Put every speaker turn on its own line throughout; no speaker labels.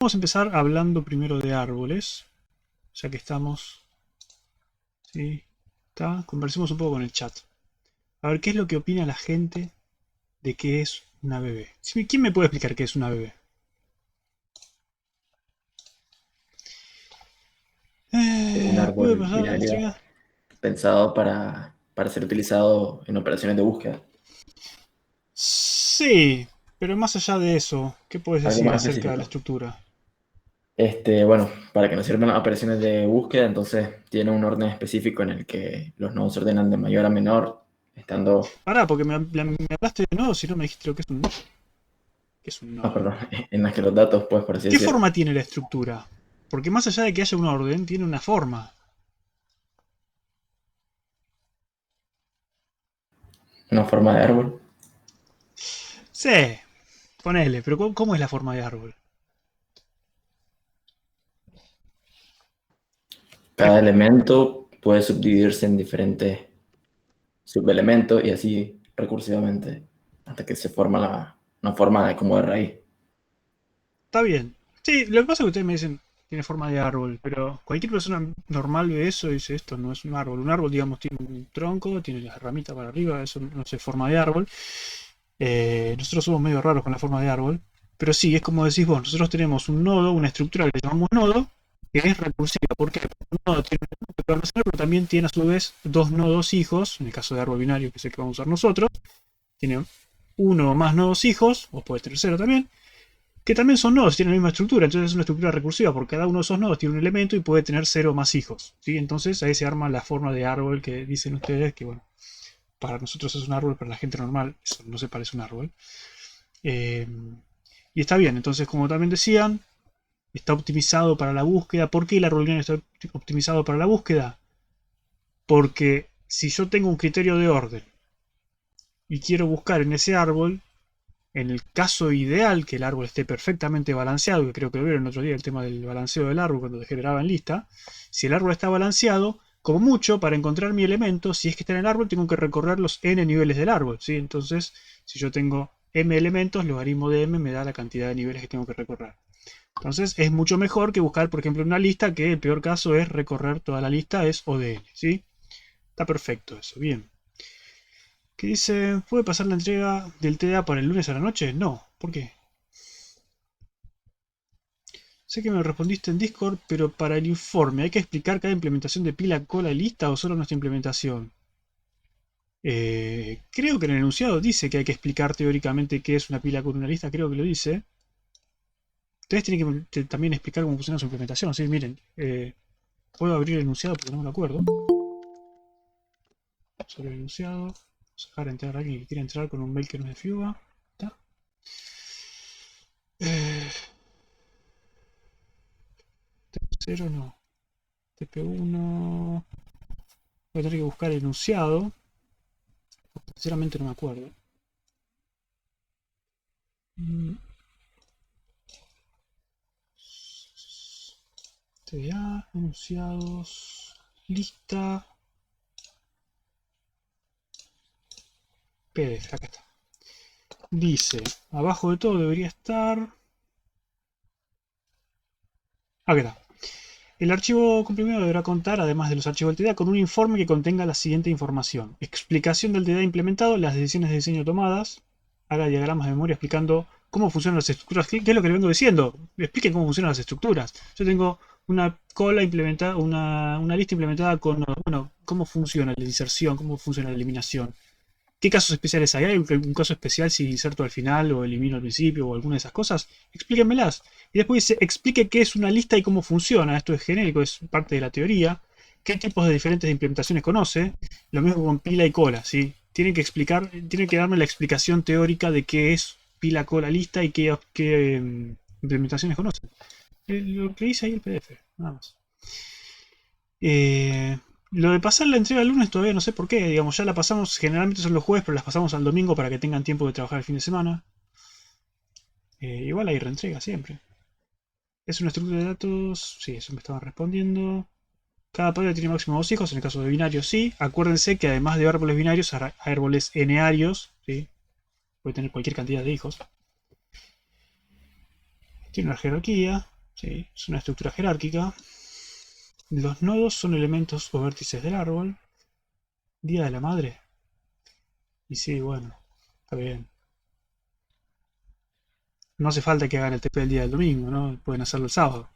Vamos a empezar hablando primero de árboles, ya que estamos. ¿Sí? Conversemos un poco con el chat. A ver, ¿qué es lo que opina la gente de qué es una bebé? ¿Quién me puede explicar qué es una bebé?
Un
¿Puede
árbol
pasar la
binario
entrega?
pensado para ser utilizado en operaciones de búsqueda.
Sí, pero más allá de eso, ¿qué puedes
Algo
decir
más
acerca de la
específico.
estructura?
Bueno, para que nos sirvan las operaciones de búsqueda, entonces tiene un orden específico en el que los nodos se ordenan de mayor a menor, estando,
Pará, porque me hablaste de nodo, si no me dijiste lo que es un nodo. ¿Qué es un nodo?
perdón, en las que los datos, pues por así
¿Qué
decir,
forma tiene la estructura? Porque más allá de que haya un orden, tiene una forma.
una forma de árbol.
Sí, ponele, pero ¿cómo es la forma de árbol?
Cada elemento puede subdividirse en diferentes subelementos y así recursivamente, hasta que se forma una forma de como de raíz.
Está bien. Sí, lo que pasa es que ustedes me dicen tiene forma de árbol, pero cualquier persona normal ve eso y dice esto no es un árbol. Un árbol, digamos, tiene un tronco, tiene las ramitas para arriba, eso no es forma de árbol. Nosotros somos medio raros con la forma de árbol, pero sí, es como decís vos, nosotros tenemos un nodo, una estructura que le llamamos nodo, que es recursiva. ¿Por qué? Porque un nodo tiene un elemento que almacenar, pero también tiene a su vez dos nodos hijos, en el caso de árbol binario, que es el que vamos a usar nosotros, tiene uno o más nodos hijos, o puede tener cero también, que también son nodos, tienen la misma estructura, entonces es una estructura recursiva, porque cada uno de esos nodos tiene un elemento y puede tener cero más hijos, ¿sí? Entonces ahí se arma la forma de árbol que dicen ustedes, que bueno, para nosotros es un árbol, para la gente normal eso no se parece a un árbol. Eh, y está bien, entonces como también decían, está optimizado para la búsqueda. ¿Por qué el árbol binario está optimizado para la búsqueda? Porque si yo tengo un criterio de orden y quiero buscar en ese árbol, en el caso ideal que el árbol esté perfectamente balanceado, que creo que lo vieron el otro día el tema del balanceo del árbol cuando generaba en lista, si el árbol está balanceado, como mucho, para encontrar mi elemento, si es que está en el árbol, tengo que recorrer los n niveles del árbol, ¿sí? Entonces, si yo tengo m elementos, logaritmo de m me da la cantidad de niveles que tengo que recorrer. Entonces, es mucho mejor que buscar, por ejemplo, una lista que el peor caso es recorrer toda la lista, es O de n, ¿sí? Está perfecto eso, bien. ¿Qué dice? ¿Puede pasar la entrega del TDA para el lunes a la noche? No. ¿Por qué? Sé que me respondiste en Discord, pero para el informe, ¿hay que explicar cada implementación de pila, cola y lista o solo nuestra implementación? Creo que en el enunciado dice que hay que explicar teóricamente qué es una pila con una lista, creo que lo dice. Ustedes tienen que también explicar cómo funciona su implementación. Sí, miren, puedo abrir el enunciado porque no me lo acuerdo. Sobre el enunciado. Vamos a dejar entrar a alguien que quiera entrar con un mail que no es de Fuga. ¿Está? Eh, TP0 no. TP1. Voy a tener que buscar el enunciado. Porque sinceramente no me acuerdo. Mm, TDA, enunciados, lista, PDF, acá está. Dice, abajo de todo debería estar. Acá está. El archivo comprimido deberá contar, además de los archivos del TDA, con un informe que contenga la siguiente información. Explicación del TDA implementado, las decisiones de diseño tomadas. Haga diagramas de memoria explicando cómo funcionan las estructuras. ¿Qué es lo que le vengo diciendo? Expliquen cómo funcionan las estructuras. Yo tengo una cola implementada, una lista implementada con, bueno, cómo funciona la inserción, cómo funciona la eliminación. ¿Qué casos especiales hay? ¿Hay un caso especial si inserto al final o elimino al principio o alguna de esas cosas? Explíquenmelas. Y después dice, explique qué es una lista y cómo funciona. Esto es genérico, es parte de la teoría. ¿Qué tipos de diferentes implementaciones conoce? Lo mismo con pila y cola, ¿sí? Tienen que explicar, tienen que darme la explicación teórica de qué es pila, cola, lista y qué implementaciones conocen. Lo que dice ahí el PDF, nada más. Eh, lo de pasar la entrega el lunes todavía no sé por qué, digamos, ya la pasamos, generalmente son los jueves, pero las pasamos al domingo para que tengan tiempo de trabajar el fin de semana. Igual hay reentrega siempre. ¿Es una estructura de datos? Sí, eso me estaban respondiendo. Cada padre tiene máximo dos hijos, en el caso de binarios sí. Acuérdense que además de árboles binarios, hay árboles n-arios, ¿sí? Puede tener cualquier cantidad de hijos. Tiene una jerarquía. Sí, es una estructura jerárquica. Los nodos son elementos o vértices del árbol. Día de la madre. Y sí, bueno, está bien. No hace falta que hagan el TP el día del domingo, ¿no? Pueden hacerlo el sábado.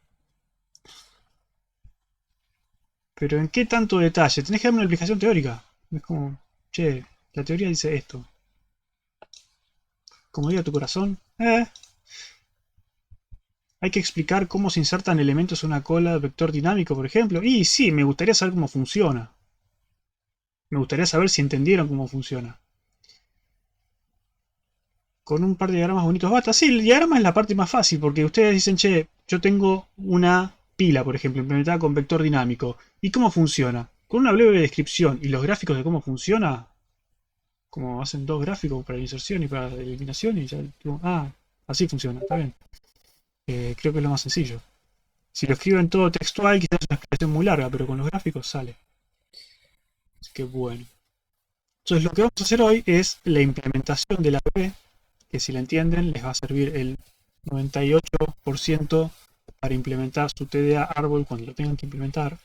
Pero ¿en qué tanto detalle? Tenés que darme una explicación teórica. Es como, che, la teoría dice esto. Como diga tu corazón, hay que explicar cómo se insertan elementos en una cola de vector dinámico, por ejemplo. Y sí, me gustaría saber cómo funciona. Me gustaría saber si entendieron cómo funciona. Con un par de diagramas bonitos basta. Sí, el diagrama es la parte más fácil, porque ustedes dicen, che, yo tengo una pila, por ejemplo, implementada con vector dinámico. ¿Y cómo funciona? Con una breve descripción y los gráficos de cómo funciona, como hacen dos gráficos para la inserción y para la eliminación, y ya, así funciona, está bien. Creo que es lo más sencillo. Si lo escriben todo textual, quizás es una explicación muy larga, pero con los gráficos sale. Así que bueno. Entonces lo que vamos a hacer hoy es la implementación de la APP, que si la entienden les va a servir el 98% para implementar su TDA árbol cuando lo tengan que implementar.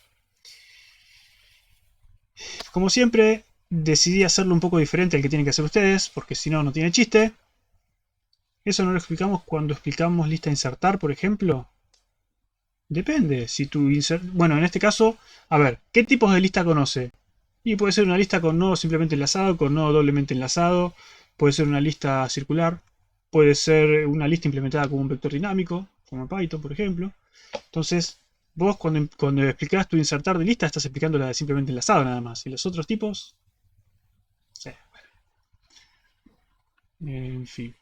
Como siempre, decidí hacerlo un poco diferente al que tienen que hacer ustedes, porque si no, no tiene chiste. Eso no lo explicamos cuando explicamos lista insertar, por ejemplo. Depende, si tu bueno, en este caso, a ver, ¿qué tipos de lista conoce? Y puede ser una lista con nodo simplemente enlazado, con nodo doblemente enlazado, puede ser una lista circular, puede ser una lista implementada con un vector dinámico, como en Python, por ejemplo. Entonces, vos cuando explicás tu insertar de lista, estás explicando la de simplemente enlazado nada más. Y los otros tipos, sí, en fin.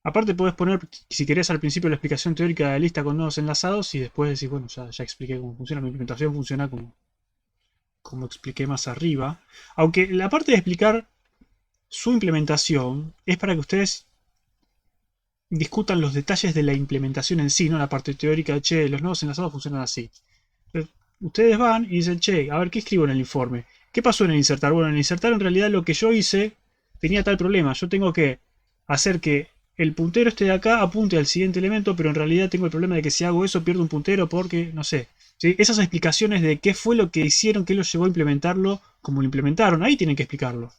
Aparte podés poner, si querés, al principio la explicación teórica de la lista con nodos enlazados y después decís, bueno, ya expliqué cómo funciona, mi implementación funciona como expliqué más arriba. Aunque la parte de explicar su implementación es para que ustedes discutan los detalles de la implementación en sí, no la parte teórica de, che, los nodos enlazados funcionan así. Entonces, ustedes van y dicen, che, a ver, ¿qué escribo en el informe? ¿Qué pasó en el insertar? Bueno, en el insertar en realidad lo que yo hice tenía tal problema. Yo tengo que hacer que el puntero este de acá apunte al siguiente elemento, pero en realidad tengo el problema de que si hago eso pierdo un puntero porque, no sé. ¿Sí? Esas explicaciones de qué fue lo que hicieron, qué los llevó a implementarlo, como lo implementaron, ahí tienen que explicarlo.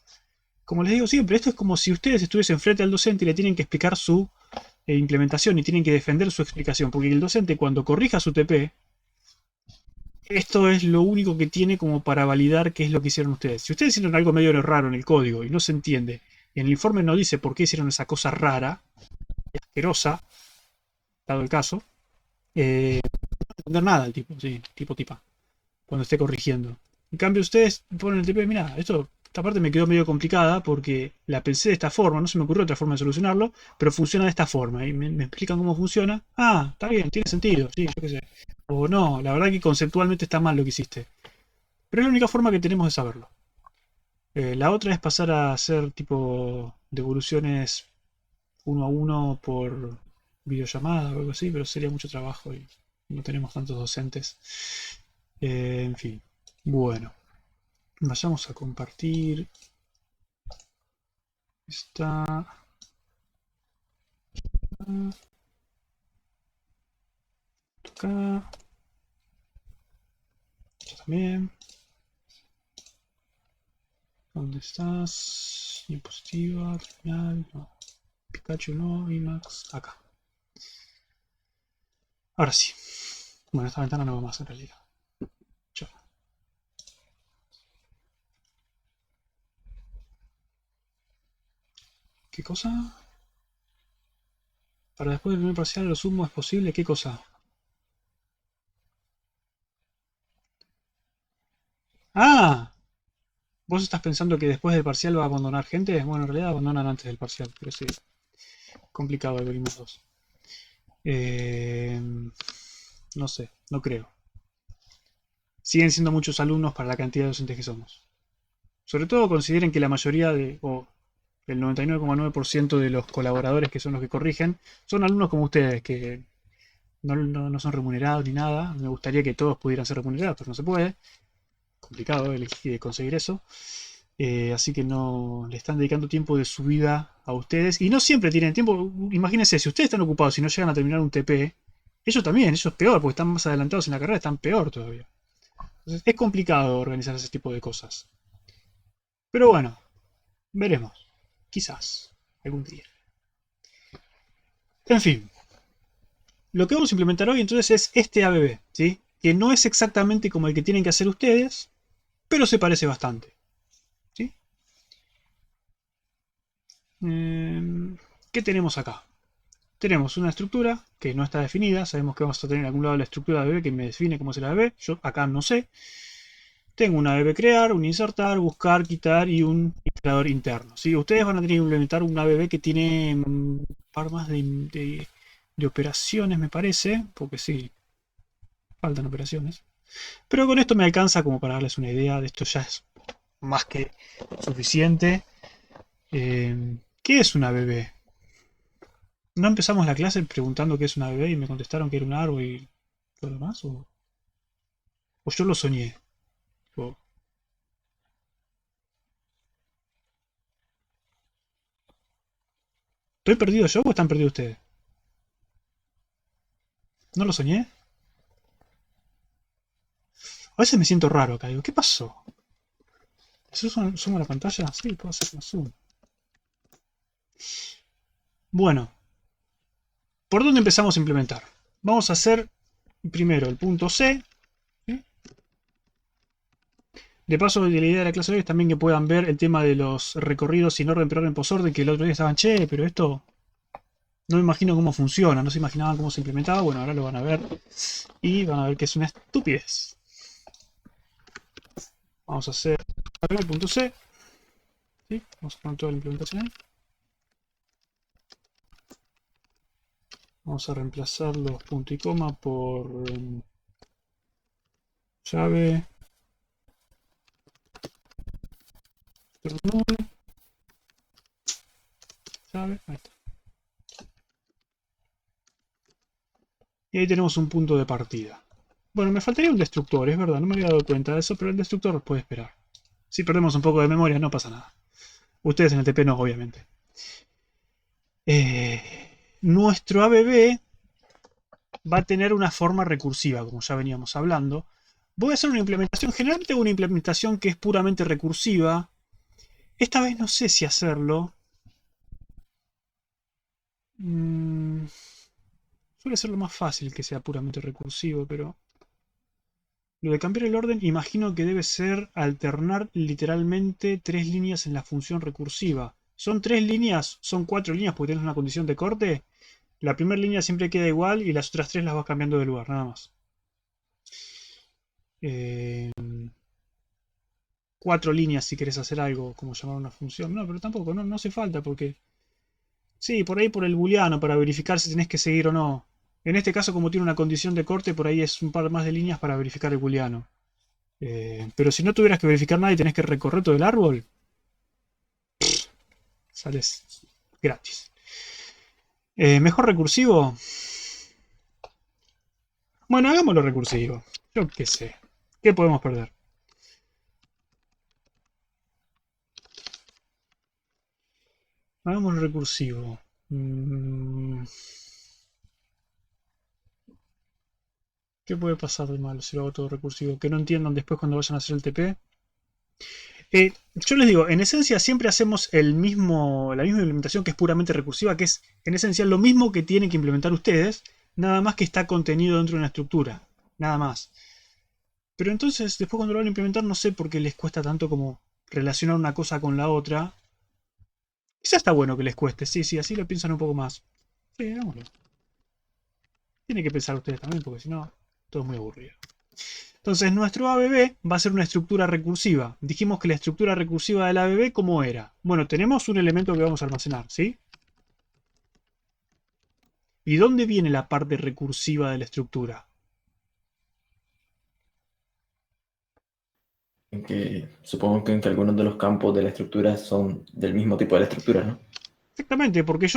Como les digo siempre, esto es como si ustedes estuviesen frente al docente y le tienen que explicar su implementación y tienen que defender su explicación, porque el docente cuando corrija su TP, esto es lo único que tiene como para validar qué es lo que hicieron ustedes. Si ustedes hicieron algo medio raro en el código y no se entiende, y en el informe no dice por qué hicieron esa cosa rara y asquerosa, dado el caso, no va a entender nada el tipo, sí, tipa, cuando esté corrigiendo. En cambio, ustedes ponen el TP, mira, esta parte me quedó medio complicada porque la pensé de esta forma, no se me ocurrió otra forma de solucionarlo, pero funciona de esta forma. Y me explican cómo funciona. Ah, está bien, tiene sentido, sí, yo qué sé. O no, la verdad que conceptualmente está mal lo que hiciste. Pero es la única forma que tenemos de saberlo. La otra es pasar a hacer tipo devoluciones uno a uno por videollamada o algo así, pero sería mucho trabajo y no tenemos tantos docentes. En fin. Bueno, vayamos a compartir esta. Acá. Esto también. ¿Dónde estás? Diapositiva, final, no. Pikachu no, Emacs, acá. Ahora sí. Bueno, esta ventana no va más en realidad. Chao. ¿Qué cosa? Para después del primer parcial lo sumo es posible. ¿Qué cosa? ¡Ah! ¿Vos estás pensando que después del parcial va a abandonar gente? Bueno, en realidad abandonan antes del parcial, pero sí. Complicado el Venimos 2. No sé, no creo. Siguen siendo muchos alumnos para la cantidad de docentes que somos. Sobre todo consideren que la mayoría o el 99,9% de los colaboradores que son los que corrigen, son alumnos como ustedes, que no son remunerados ni nada. Me gustaría que todos pudieran ser remunerados, pero no se puede. Complicado conseguir eso. Así que no le están dedicando tiempo de su vida a ustedes. Y no siempre tienen tiempo. Imagínense, si ustedes están ocupados y no llegan a terminar un TP, ellos también, ellos peor, porque están más adelantados en la carrera, están peor todavía. Entonces es complicado organizar ese tipo de cosas. Pero bueno, veremos. Quizás, algún día. En fin, lo que vamos a implementar hoy entonces es este ABB, ¿sí? Que no es exactamente como el que tienen que hacer ustedes, pero se parece bastante. ¿Sí? ¿Qué tenemos acá? Tenemos una estructura que no está definida. Sabemos que vamos a tener en algún lado la estructura de ABB que me define cómo es el ABB. Yo acá no sé. Tengo un ABB crear, un insertar, buscar, quitar y un instalador interno. ¿Sí? Ustedes van a tener que implementar un ABB que tiene un par más de operaciones, me parece. Porque sí, faltan operaciones. Pero con esto me alcanza como para darles una idea. De esto ya es más que suficiente. ¿Qué es una ABB? ¿No empezamos la clase preguntando qué es una ABB y me contestaron que era un árbol y todo lo demás? ¿O yo lo soñé? O- ¿Estoy perdido yo o están perdidos ustedes? ¿No lo soñé? A veces me siento raro acá. Digo, ¿qué pasó? ¿Sumo la pantalla? Sí, puedo hacer un zoom. Bueno, ¿por dónde empezamos a implementar? Vamos a hacer primero el punto C. ¿Sí? De paso, la idea de la clase de hoy es también que puedan ver el tema de los recorridos sin orden, pero en posorden, que el otro día estaban, che, pero esto no me imagino cómo funciona, no se imaginaban cómo se implementaba. Bueno, ahora lo van a ver y van a ver que es una estupidez. Vamos a hacer el punto C. ¿Sí? Vamos a poner toda la implementación ahí. Vamos a reemplazar los punto y coma por llave null, llave, ahí está. Y ahí tenemos un punto de partida. Bueno, me faltaría un destructor, es verdad, no me había dado cuenta de eso, pero el destructor puede esperar. Si perdemos un poco de memoria, no pasa nada. Ustedes en el TP no, obviamente. Nuestro ABB va a tener una forma recursiva, como ya veníamos hablando. Voy a hacer una implementación, generalmente una implementación que es puramente recursiva. Esta vez no sé si hacerlo. Suele ser lo más fácil que sea puramente recursivo, pero lo de cambiar el orden imagino que debe ser alternar literalmente tres líneas en la función recursiva. ¿Son tres líneas? ¿Son cuatro líneas porque tienes una condición de corte? La primera línea siempre queda igual y las otras tres las vas cambiando de lugar, nada más. Eh, Cuatro líneas si querés hacer algo, como llamar una función. No, pero tampoco, no hace falta porque... Sí, por ahí por el booleano, para verificar si tenés que seguir o no. En este caso, como tiene una condición de corte, por ahí es un par más de líneas para verificar el booleano. Pero si no tuvieras que verificar nada y tenés que recorrer todo el árbol, sales gratis. ¿Mejor recursivo? Bueno, hagámoslo recursivo. Yo qué sé. ¿Qué podemos perder? Hagámoslo recursivo. ¿Qué puede pasar de malo si lo hago todo recursivo? Que no entiendan después cuando vayan a hacer el TP. Yo les digo, en esencia siempre hacemos la misma implementación que es puramente recursiva, que es en esencia lo mismo que tienen que implementar ustedes, nada más que está contenido dentro de una estructura, nada más. Pero entonces, después cuando lo van a implementar, no sé por qué les cuesta tanto como relacionar una cosa con la otra. Quizá está bueno que les cueste, sí, sí, así lo piensan un poco más. Sí, hagámoslo. Tienen que pensar ustedes también, porque si no, todo es muy aburrido. Entonces, nuestro ABB va a ser una estructura recursiva. Dijimos que la estructura recursiva del ABB, ¿cómo era? Bueno, tenemos un elemento que vamos a almacenar, ¿sí? ¿Y dónde viene la parte recursiva de la estructura?
En que supongo que en que algunos de los campos de la estructura son del mismo tipo de la estructura, ¿no?
Exactamente, porque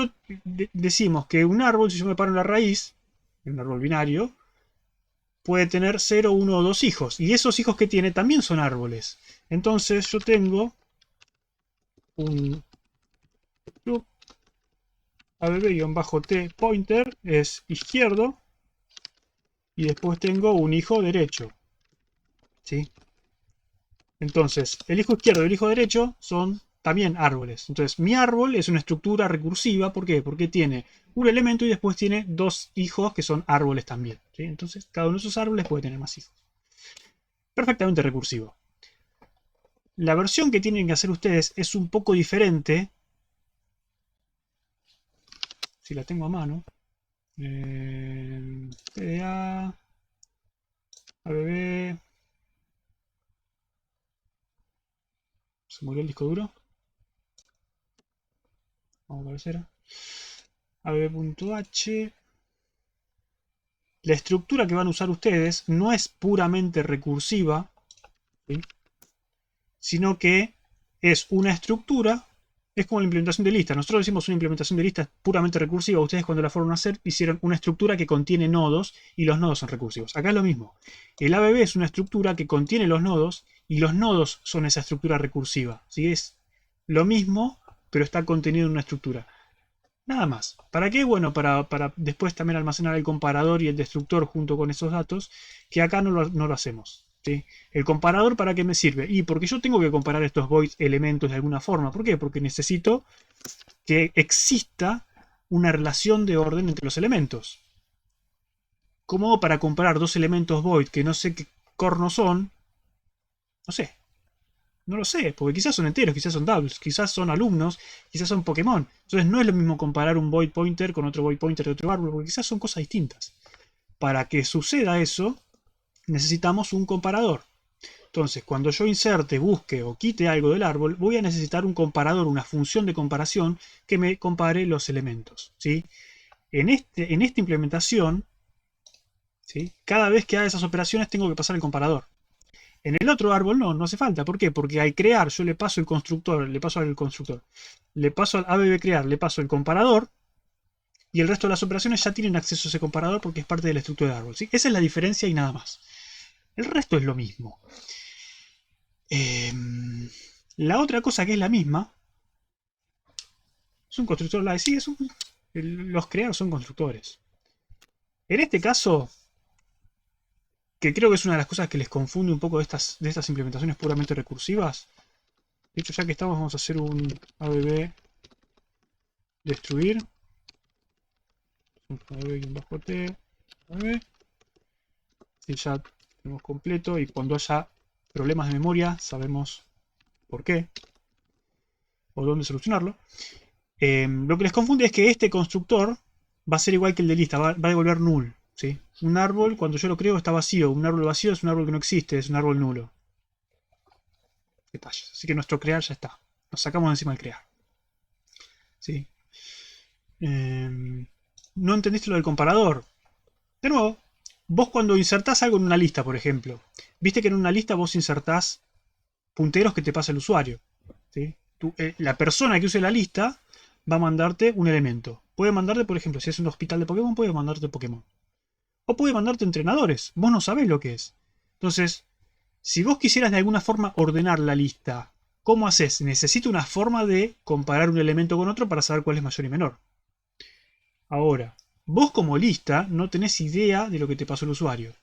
decimos que un árbol, si yo me paro en la raíz, en un árbol binario, puede tener 0, 1 o 2 hijos. Y esos hijos que tiene también son árboles. Entonces yo tengo un abb-t pointer es izquierdo y después tengo un hijo derecho, ¿sí? Entonces, el hijo izquierdo y el hijo derecho son también árboles. Entonces, mi árbol es una estructura recursiva. ¿Por qué? Porque tiene un elemento y después tiene dos hijos que son árboles también, ¿sí? Entonces, cada uno de esos árboles puede tener más hijos. Perfectamente recursivo. La versión que tienen que hacer ustedes es un poco diferente. Si la tengo a mano. PDA, ABB. Se murió el disco duro. Vamos a ver si era. ABB.h. La estructura que van a usar ustedes no es puramente recursiva, ¿sí? Sino que es una estructura. Es como la implementación de lista. Nosotros decimos una implementación de lista puramente recursiva. Ustedes cuando la fueron a hacer hicieron una estructura que contiene nodos y los nodos son recursivos. Acá es lo mismo. El ABB es una estructura que contiene los nodos y los nodos son esa estructura recursiva. ¿Sí? Es lo mismo, pero está contenido en una estructura. Nada más. ¿Para qué? Bueno, para después también almacenar el comparador y el destructor junto con esos datos, que acá no lo hacemos. ¿Sí? ¿El comparador para qué me sirve? Y porque yo tengo que comparar estos void elementos de alguna forma. ¿Por qué? Porque necesito que exista una relación de orden entre los elementos. ¿Cómo para comparar dos elementos void que no sé qué corno son? No sé. No lo sé, porque quizás son enteros, quizás son doubles, quizás son alumnos, quizás son Pokémon. Entonces no es lo mismo comparar un void pointer con otro void pointer de otro árbol, porque quizás son cosas distintas. Para que suceda eso, necesitamos un comparador. Entonces, cuando yo inserte, busque o quite algo del árbol, voy a necesitar un comparador, una función de comparación que me compare los elementos, ¿sí? En esta implementación, ¿sí? Cada vez que haga esas operaciones tengo que pasar el comparador. En el otro árbol no hace falta. ¿Por qué? Porque al crear yo le paso el constructor, le paso al constructor, le paso al ABB crear, le paso el comparador y el resto de las operaciones ya tienen acceso a ese comparador porque es parte de la estructura de árbol, ¿sí? Esa es la diferencia y nada más. El resto es lo mismo. La otra cosa que es la misma es un constructor live. Sí, los crear son constructores. En este caso, que creo que es una de las cosas que les confunde un poco de estas implementaciones puramente recursivas. De hecho, ya que estamos, vamos a hacer un ABB destruir. ABB-T. ABB. Y ya tenemos completo. Y cuando haya problemas de memoria, sabemos por qué o dónde solucionarlo. Lo que les confunde es que este constructor va a ser igual que el de lista, va a devolver null. ¿Sí? Un árbol, cuando yo lo creo, está vacío. Un árbol vacío es un árbol que no existe, es un árbol nulo. Detalles. Así que nuestro crear ya está. Nos sacamos de encima el crear. ¿Sí? No entendiste lo del comparador. De nuevo, vos cuando insertás algo en una lista, por ejemplo, viste que en una lista vos insertás punteros que te pasa el usuario. ¿Sí? La persona que use la lista va a mandarte un elemento. Puede mandarte, por ejemplo, si es un hospital de Pokémon, puede mandarte Pokémon. O puede mandarte entrenadores. Vos no sabés lo que es. Entonces, si vos quisieras de alguna forma ordenar la lista, ¿cómo haces? Necesito una forma de comparar un elemento con otro para saber cuál es mayor y menor. Ahora, vos como lista no tenés idea de lo que te pasó el usuario.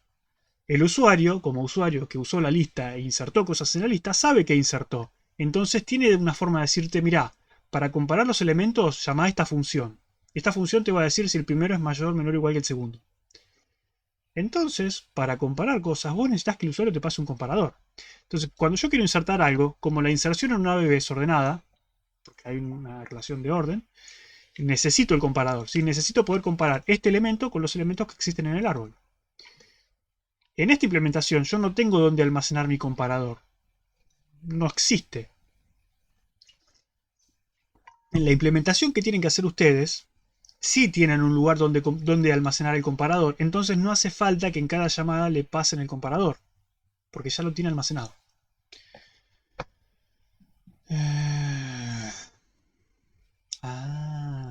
El usuario, como usuario que usó la lista e insertó cosas en la lista, sabe que insertó. Entonces tiene una forma de decirte, mirá, para comparar los elementos, llama a esta función. Esta función te va a decir si el primero es mayor, menor o igual que el segundo. Entonces, para comparar cosas, vos necesitas que el usuario te pase un comparador. Entonces, cuando yo quiero insertar algo, como la inserción en una ABB es ordenada, porque hay una relación de orden, necesito el comparador. ¿Sí? Necesito poder comparar este elemento con los elementos que existen en el árbol. En esta implementación yo no tengo dónde almacenar mi comparador. No existe. En la implementación que tienen que hacer ustedes, sí tienen un lugar donde almacenar el comparador. Entonces no hace falta que en cada llamada le pasen el comparador. Porque ya lo tiene almacenado.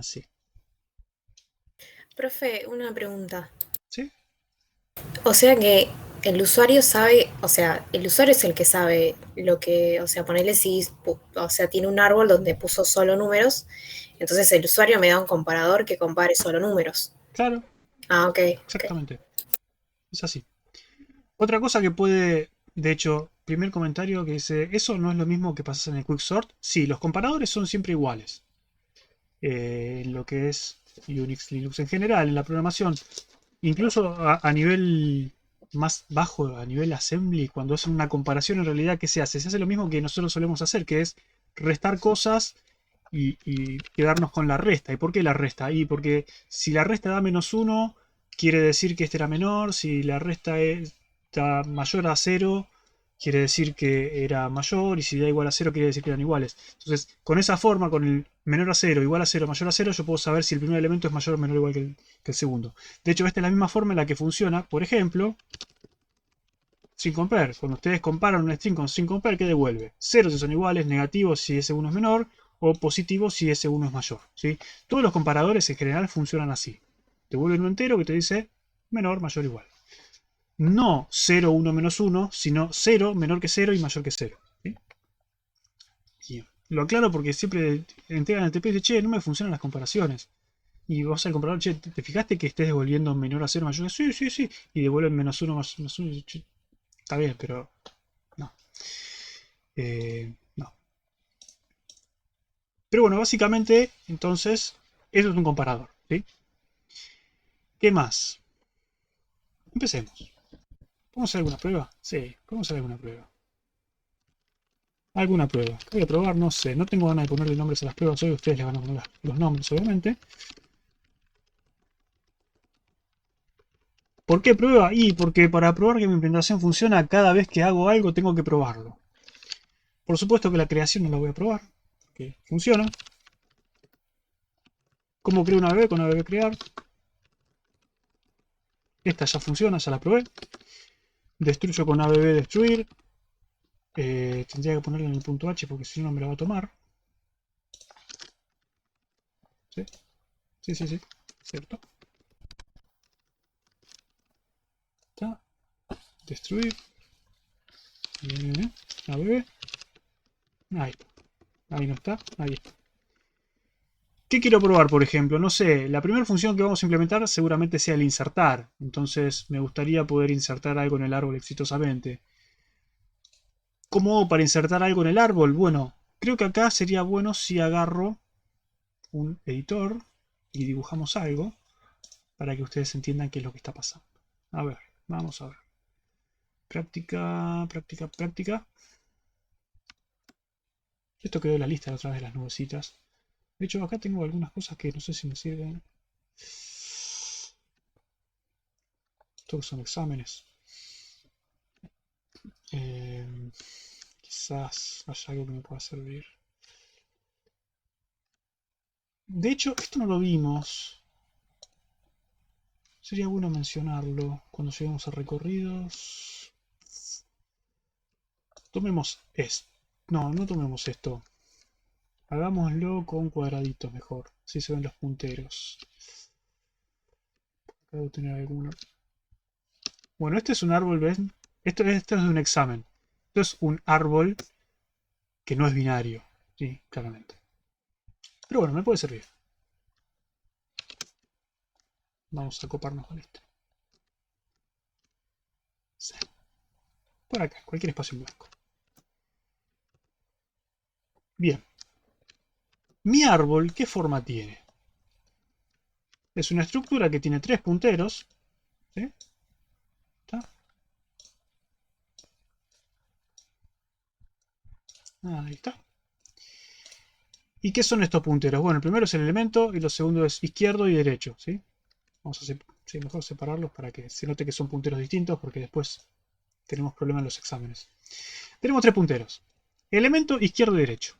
Sí.
Profe, una pregunta.
¿Sí?
O sea que el usuario sabe, o sea, el usuario es el que sabe lo que, o sea, ponerle si, o sea, tiene un árbol donde puso solo números, entonces el usuario me da un comparador que compare solo números.
Claro,
Ah, ok, ok.
exactamente. Es así. Otra cosa que puede, de hecho, primer comentario que dice, ¿eso no es lo mismo que pasa en el Quicksort? Sí, los comparadores son siempre iguales. En lo que es Unix, Linux en general, en la programación. Incluso a nivel más bajo, a nivel assembly, cuando hacen una comparación en realidad, ¿qué se hace? Se hace lo mismo que nosotros solemos hacer, que es restar cosas y quedarnos con la resta. ¿Y por qué la resta? Y porque si la resta da -1, quiere decir que este era menor. Si la resta está mayor a 0, quiere decir que era mayor. Y si da igual a 0, quiere decir que eran iguales. Entonces, con esa forma, con el menor a 0, igual a 0, mayor a 0, yo puedo saber si el primer elemento es mayor o menor o igual que el segundo. De hecho, esta es la misma forma en la que funciona, por ejemplo, string compare. Cuando ustedes comparan un string con string compare, ¿qué devuelve? 0 si son iguales, negativo si ese uno es menor, o positivo si ese uno es mayor. ¿Sí? Todos los comparadores en general funcionan así. Te vuelven un entero que te dice menor, mayor, igual. No 0, 1, menos 1, sino 0, menor que 0 y mayor que 0. ¿Sí? Y lo aclaro porque siempre entregan el TP y dicen, che, no me funcionan las comparaciones. Y vos al comparador, che, ¿te fijaste que estés devolviendo menor a 0, mayor a 0? Sí, sí, sí. Y devuelven -1, más 1. Está bien, pero no. No. Pero bueno, básicamente, entonces, eso es un comparador. ¿Sí? ¿Qué más? Empecemos. ¿Podemos hacer alguna prueba? Sí, podemos hacer alguna prueba. ¿Alguna prueba? ¿Qué voy a probar? No sé. No tengo ganas de ponerle nombres a las pruebas hoy. Ustedes les van a poner los nombres, obviamente. ¿Por qué prueba? Y porque para probar que mi implementación funciona, cada vez que hago algo tengo que probarlo. Por supuesto que la creación no la voy a probar, que funciona. ¿Cómo creo una ABB con ABB crear? Esta ya funciona, ya la probé. Destruyo con ABB destruir. Tendría que ponerla en el punto H porque si no, no me la va a tomar. ¿Sí? Sí, sí, sí. Cierto. Está. Destruir. ABB. Ahí está. Ahí no está. Ahí está. ¿Qué quiero probar, por ejemplo? No sé, la primera función que vamos a implementar seguramente sea el insertar. Entonces me gustaría poder insertar algo en el árbol exitosamente. ¿Cómo hago para insertar algo en el árbol? Bueno, creo que acá sería bueno si agarro un editor y dibujamos algo para que ustedes entiendan qué es lo que está pasando. A ver, vamos a ver. Práctica, práctica, práctica. Esto quedó en la lista otra vez de las nubecitas. De hecho, acá tengo algunas cosas que no sé si me sirven. Estos son exámenes. Quizás haya algo que me pueda servir. De hecho, esto no lo vimos. Sería bueno mencionarlo cuando lleguemos a recorridos. Tomemos esto. No, no tomemos esto. Hagámoslo con cuadraditos mejor. Así se ven los punteros. Acá debo tener alguno. Bueno, este es un árbol, ¿ven? Esto es de un examen. Esto es un árbol que no es binario. Sí, claramente. Pero bueno, me puede servir. Vamos a coparnos con esto. Sí. Por acá, cualquier espacio en blanco. Bien. Mi árbol, ¿qué forma tiene? Es una estructura que tiene tres punteros. ¿Sí? ¿Está? Ahí está. ¿Y qué son estos punteros? Bueno, el primero es el elemento y lo segundo es izquierdo y derecho. ¿Sí? Vamos a mejor separarlos para que se note que son punteros distintos porque después tenemos problemas en los exámenes. Tenemos tres punteros. Elemento izquierdo y derecho.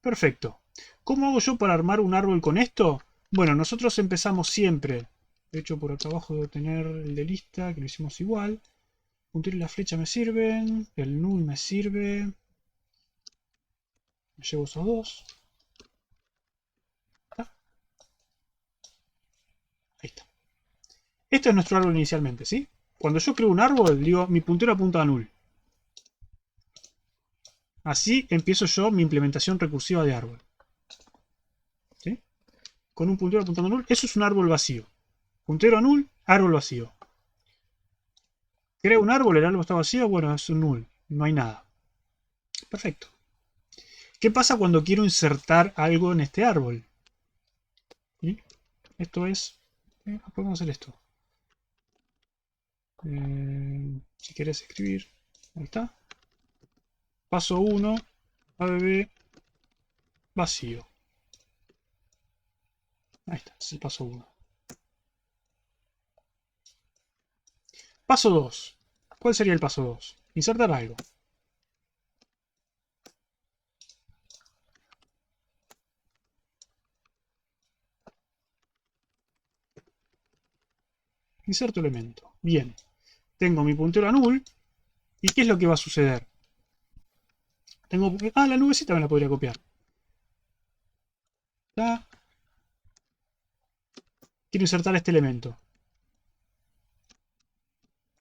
Perfecto. ¿Cómo hago yo para armar un árbol con esto? Bueno, nosotros empezamos siempre. De hecho, por acá abajo debo tener el de lista, que lo hicimos igual. Puntero y la flecha me sirven. El null me sirve. Me llevo esos dos. ¿Está? Ahí está. Este es nuestro árbol inicialmente, ¿sí? Cuando yo creo un árbol, digo, mi puntero apunta a null. Así empiezo yo mi implementación recursiva de árbol. ¿Sí? Con un puntero apuntando a null. Eso es un árbol vacío. Puntero a null, árbol vacío. Creo un árbol, el árbol está vacío, bueno, es un null. No hay nada. Perfecto. ¿Qué pasa cuando quiero insertar algo en este árbol? ¿Sí? Esto es... podemos hacer esto. Si quieres escribir, ahí está. Paso 1, ABB vacío. Ahí está, es el paso 1. Paso 2. ¿Cuál sería el paso 2? Insertar algo. Inserto elemento. Bien. Tengo mi puntero a null. ¿Y qué es lo que va a suceder? Tengo... Ah, la nubecita me la podría copiar. ¿Está? Quiero insertar este elemento.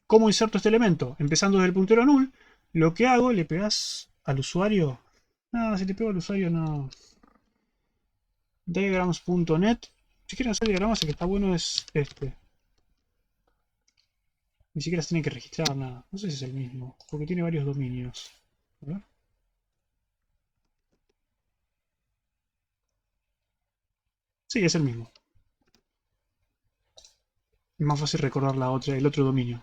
¿Cómo inserto este elemento? Empezando desde el puntero a null, lo que hago, le pegas al usuario. No, si le pego al usuario no. Diagrams.net. Si quieren hacer diagramas, el que está bueno es este. Ni siquiera se tiene que registrar nada. No sé si es el mismo, porque tiene varios dominios. A ver. Sí, es el mismo. Es más fácil recordar el otro dominio.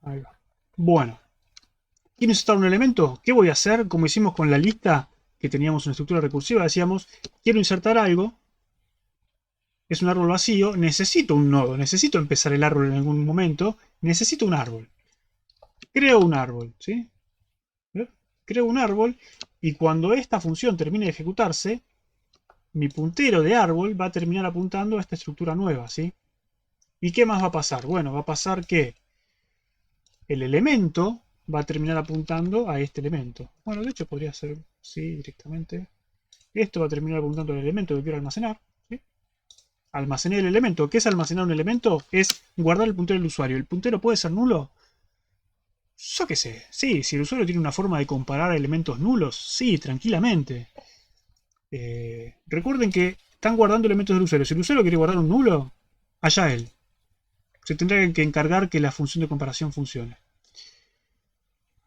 Ahí va. Bueno. ¿Quiero insertar un elemento? ¿Qué voy a hacer? Como hicimos con la lista, que teníamos una estructura recursiva, decíamos, quiero insertar algo. Es un árbol vacío, necesito un nodo, necesito empezar el árbol en algún momento, necesito un árbol. Creo un árbol, ¿sí? Creo un árbol y cuando esta función termine de ejecutarse, mi puntero de árbol va a terminar apuntando a esta estructura nueva, ¿sí? ¿Y qué más va a pasar? Bueno, va a pasar que el elemento va a terminar apuntando a este elemento. Bueno, de hecho podría ser, sí, directamente. Esto va a terminar apuntando al elemento que quiero almacenar. ¿Sí? Almacené el elemento. ¿Qué es almacenar un elemento? Es guardar el puntero del usuario. ¿El puntero puede ser nulo? Yo qué sé. Sí, si el usuario tiene una forma de comparar elementos nulos, sí, tranquilamente. Recuerden que están guardando elementos del usuario. Si el usuario quiere guardar un nulo, allá él. Se tendrá que encargar que la función de comparación funcione.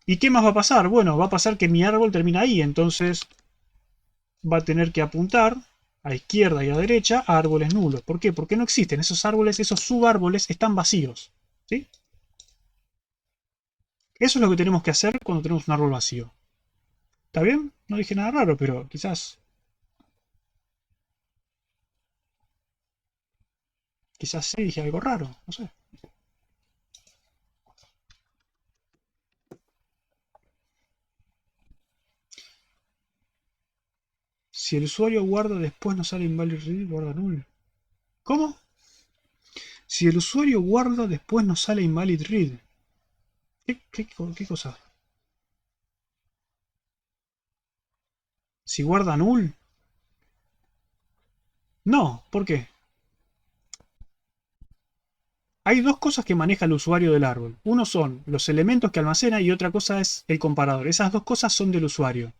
¿Y qué más va a pasar? Bueno, va a pasar que mi árbol termina ahí, entonces va a tener que apuntar a izquierda y a derecha a árboles nulos. ¿Por qué? Porque no existen esos árboles, esos subárboles están vacíos. ¿Sí? Eso es lo que tenemos que hacer cuando tenemos un árbol vacío. ¿Está bien? No dije nada raro, pero quizás sí dije algo raro, no sé. Si el usuario guarda después no sale invalid read, guarda null. ¿Cómo? Si el usuario guarda después no sale invalid read. ¿Qué cosa? Si guarda null. No, ¿por qué? Hay dos cosas que maneja el usuario del árbol. Uno son los elementos que almacena y otra cosa es el comparador. Esas dos cosas son del usuario.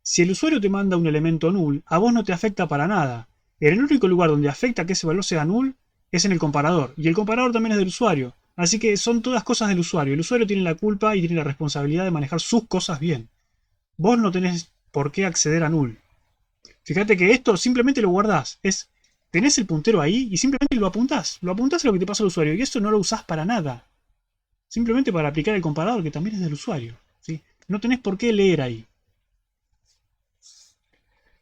Si el usuario te manda un elemento null, a vos no te afecta para nada. En el único lugar donde afecta que ese valor sea null es en el comparador. Y el comparador también es del usuario. Así que son todas cosas del usuario. El usuario tiene la culpa y tiene la responsabilidad de manejar sus cosas bien. Vos no tenés por qué acceder a null. Fíjate que esto simplemente lo guardás. Tenés el puntero ahí y simplemente lo apuntás. Lo apuntás a lo que te pasa al usuario. Y eso no lo usás para nada. Simplemente para aplicar el comparador, que también es del usuario. ¿Sí? No tenés por qué leer ahí.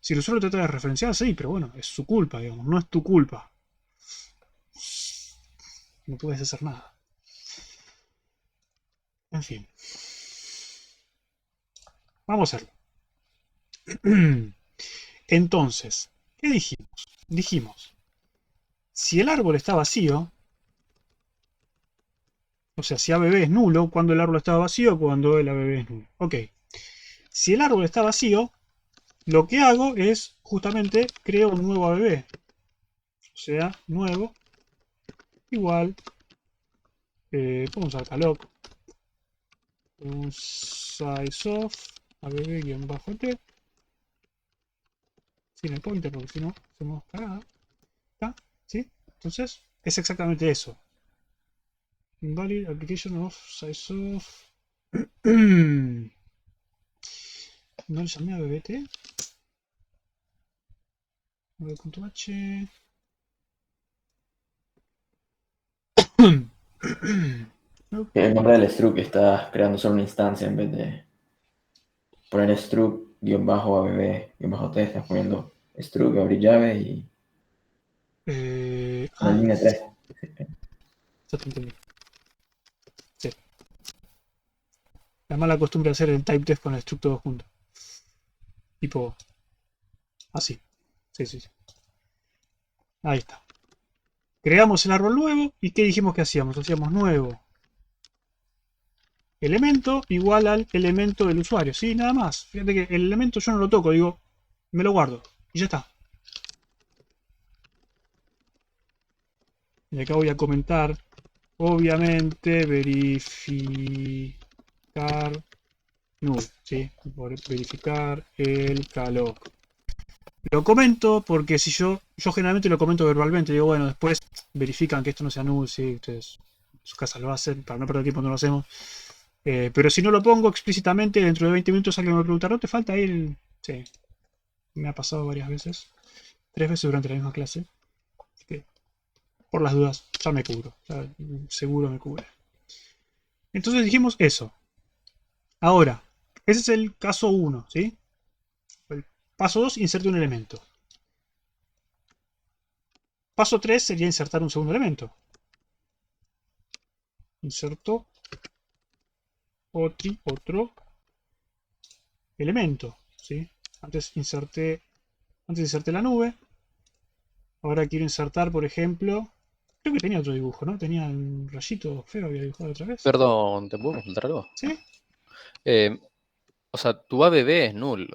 Si el usuario trata de referenciar, sí, pero bueno, es su culpa, digamos. No es tu culpa. No puedes hacer nada. En fin. Vamos a hacerlo. Entonces, ¿qué dijimos? Dijimos, si el árbol está vacío, o sea, si ABB es nulo, cuando el árbol está vacío, cuando el ABB es nulo. Ok. Si el árbol está vacío, lo que hago es, justamente, creo un nuevo ABB. O sea, nuevo igual, podemos usar calloc, un size of abb-t, sin el pointer porque si no hacemos cagada. ¿Está? ¿Sí? Entonces, es exactamente eso. Invalid application of size of. No le llamé a BBT. .h.
El nombre del struct está creando solo una instancia en vez de poner struct-abb-t, estás poniendo struct, abrir llave y una línea 3.
Ya te entendí. Sí. La mala costumbre de hacer el type test con el struct todo junto. Tipo. Así. Sí, sí, sí. Ahí está. Creamos el árbol nuevo y ¿qué dijimos que hacíamos? Hacíamos nuevo elemento igual al elemento del usuario. Sí, nada más. Fíjate que el elemento yo no lo toco, digo, me lo guardo y ya está. Y acá voy a comentar, obviamente, verificar null, ¿sí? Por verificar el calor. Lo comento porque si yo generalmente lo comento verbalmente, digo, bueno, después verifican que esto no sea null, sí, ustedes en su casa lo hacen, para no perder tiempo no lo hacemos. Pero si no lo pongo explícitamente, dentro de 20 minutos alguien me pregunta, ¿no te falta el...? Sí, me ha pasado varias veces. 3 veces durante la misma clase. Así que, por las dudas, ya me cubro. Ya, seguro me cubre. Entonces dijimos eso. Ahora, ese es el caso 1, ¿sí? El paso 2, inserte un elemento. Paso 3 sería insertar un segundo elemento. Inserto otro elemento, ¿sí? Antes inserté la nube. Ahora quiero insertar, por ejemplo... Creo que tenía otro dibujo, ¿no? Tenía un rayito feo, había dibujado otra vez.
Perdón, ¿te puedo consultar algo?
¿Sí?
O sea, tu ABB es null.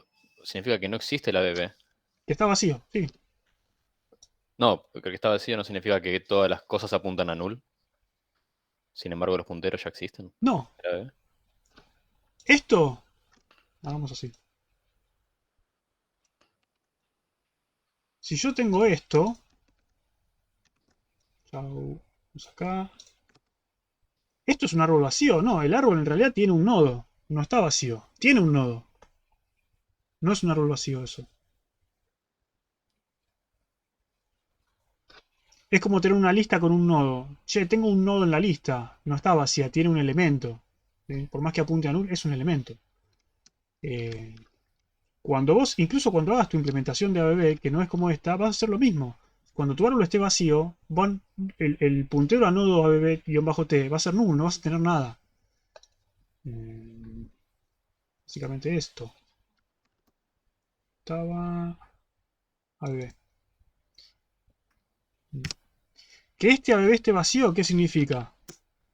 Significa que no existe la ABB.
Que está vacío, sí.
No, porque que está vacío no significa que todas las cosas apuntan a null. Sin embargo, los punteros ya existen.
No.
¿La ABB?
Esto... Hagamos así. Si yo tengo esto... Chau. Vamos acá. Esto es un árbol vacío, no. El árbol en realidad tiene un nodo. No está vacío. Tiene un nodo. No es un árbol vacío eso. Es como tener una lista con un nodo. Che, tengo un nodo en la lista. No está vacía, tiene un elemento. Por más que apunte a null, es un elemento. Cuando vos, incluso cuando hagas tu implementación de ABB, que no es como esta, vas a hacer lo mismo. Cuando tu árbol esté vacío, el puntero a nodo ABB-T va a ser null, no vas a tener nada. Básicamente esto. Estaba ABB. Que este ABB esté vacío, ¿qué significa?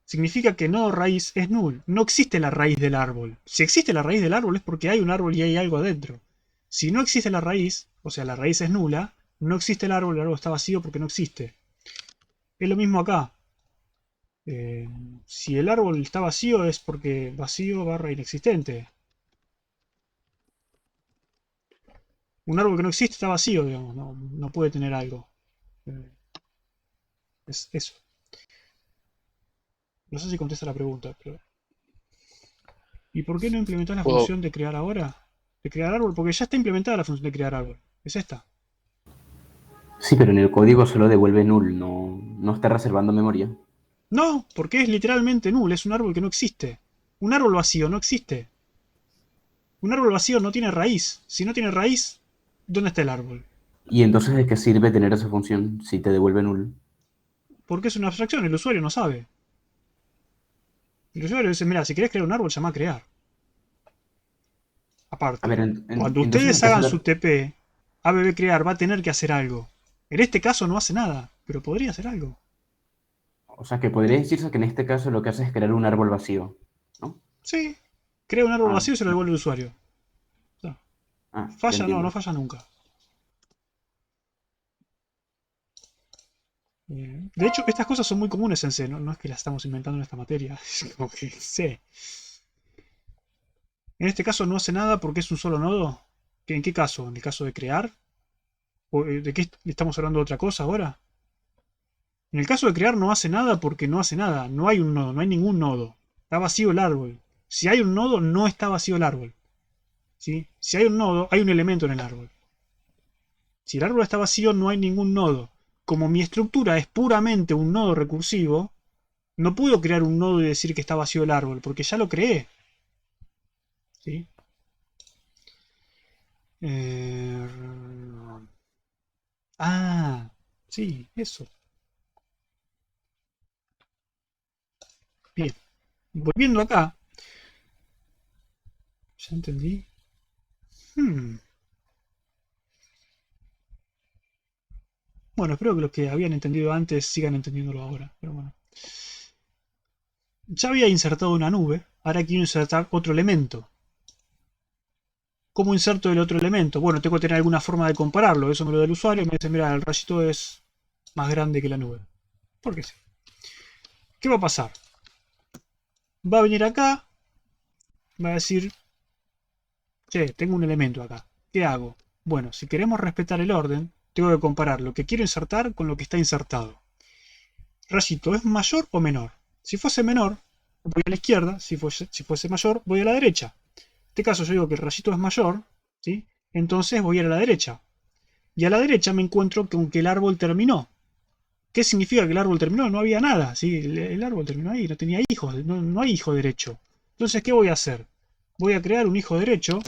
Significa que nodo raíz es null. No existe la raíz del árbol. Si existe la raíz del árbol es porque hay un árbol y hay algo adentro. Si no existe la raíz, o sea, la raíz es nula, no existe el árbol está vacío porque no existe. Es lo mismo acá. Si el árbol está vacío es porque vacío barra inexistente. Un árbol que no existe está vacío, digamos, no puede tener algo. Es eso. No sé si contesta la pregunta, pero... ¿Y por qué no implementar la
¿Puedo-
función de crear ahora? De crear árbol, porque ya está implementada la función de crear árbol. Es esta.
Sí, pero en el código solo devuelve null, no está reservando memoria.
No, porque es literalmente null, es un árbol que no existe. Un árbol vacío no existe. Un árbol vacío no tiene raíz. Si no tiene raíz, ¿dónde está el árbol?
¿Y entonces de qué sirve tener esa función si te devuelve null?
Porque es una abstracción, el usuario no sabe. El usuario dice, mira, si querés crear un árbol, llama a crear. Aparte,
A ver,
cuando
entonces
ustedes
en caso
hagan
de-
su TP, ABB crear va a tener que hacer algo. En este caso no hace nada, pero podría hacer algo.
O sea, que podría decirse que en este caso lo que hace es crear un árbol vacío, ¿no?
Sí, crea un árbol
Ah,
vacío y se lo devuelve al usuario. No.
ya
Falla, no
entiendo.
falla nunca. De hecho, estas cosas son muy comunes en C, ¿no? No es que las estamos inventando en esta materia. Es como que C. En este caso no hace nada porque es un solo nodo. ¿En qué caso? ¿En el caso de crear? ¿O de qué estamos hablando de otra cosa ahora? En el caso de crear no hace nada porque no hace nada. No hay un nodo, no hay ningún nodo. Está vacío el árbol. Si hay un nodo, no está vacío el árbol. ¿Sí? Si hay un nodo, hay un elemento en el árbol. Si el árbol está vacío, no hay ningún nodo. Como mi estructura es puramente un nodo recursivo, no puedo crear un nodo y decir que está vacío el árbol, porque ya lo creé. ¿Sí? Eh, Ah, sí, eso. Bien. Volviendo acá. Ya entendí. Hmm. Bueno, espero que los que habían entendido antes sigan entendiéndolo ahora. Pero bueno. Ya había insertado una nube. Ahora quiero insertar otro elemento. ¿Cómo inserto el otro elemento? Bueno, tengo que tener alguna forma de compararlo. Eso me lo da el usuario y me dice, mira, el rayito es más grande que la nube. ¿Por qué sí? ¿Qué va a pasar? Va a venir acá. Va a decir, che, tengo un elemento acá. ¿Qué hago? Bueno, si queremos respetar el orden, tengo que comparar lo que quiero insertar con lo que está insertado. Rayito, ¿es mayor o menor? Si fuese menor, voy a la izquierda. Si fuese mayor, voy a la derecha. En este caso yo digo que el rayito es mayor, ¿sí? Entonces voy a ir a la derecha. Y a la derecha me encuentro con que el árbol terminó. ¿Qué significa que el árbol terminó? No había nada, ¿sí? El árbol terminó ahí, no tenía hijos, no hay hijo derecho. Entonces, ¿qué voy a hacer? Voy a crear un hijo derecho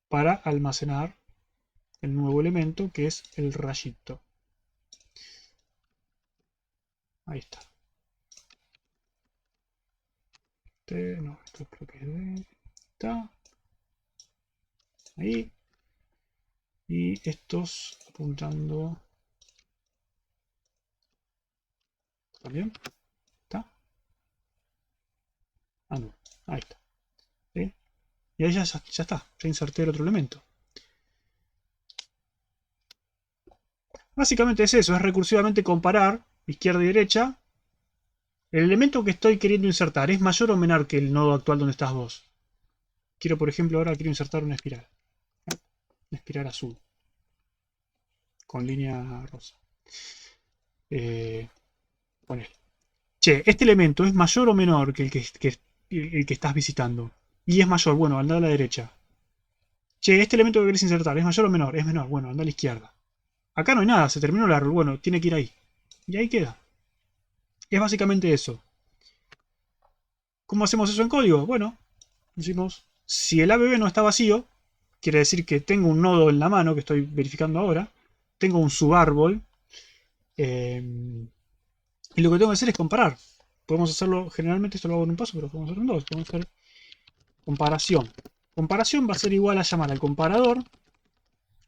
para almacenar el nuevo elemento que es el rayito. Ahí está. No, esto creo que es de... Está. Ahí. Y estos apuntando... ¿También? ¿Está? Ah, no. Ahí está. ¿Sí? Y ahí ya está. Ya inserté el otro elemento. Básicamente es eso. Es recursivamente comparar izquierda y derecha. El elemento que estoy queriendo insertar es mayor o menor que el nodo actual donde estás vos. Quiero, por ejemplo, ahora quiero insertar una espiral. Una espiral azul. Con línea rosa. Ponele. Che, este elemento es mayor o menor que el que estás visitando. Y es mayor, bueno, anda a la derecha. Che, este elemento que querés insertar es mayor o menor. Es menor, bueno, anda a la izquierda. Acá no hay nada, se terminó el árbol. Bueno, tiene que ir ahí. Y ahí queda. Es básicamente eso. ¿Cómo hacemos eso en código? Bueno, decimos, si el ABB no está vacío, quiere decir que tengo un nodo en la mano que estoy verificando ahora. Tengo un subárbol. Y lo que tengo que hacer es comparar. Podemos hacerlo, generalmente esto lo hago en un paso, pero podemos hacerlo en dos. Podemos hacer comparación. Comparación va a ser igual a llamar al comparador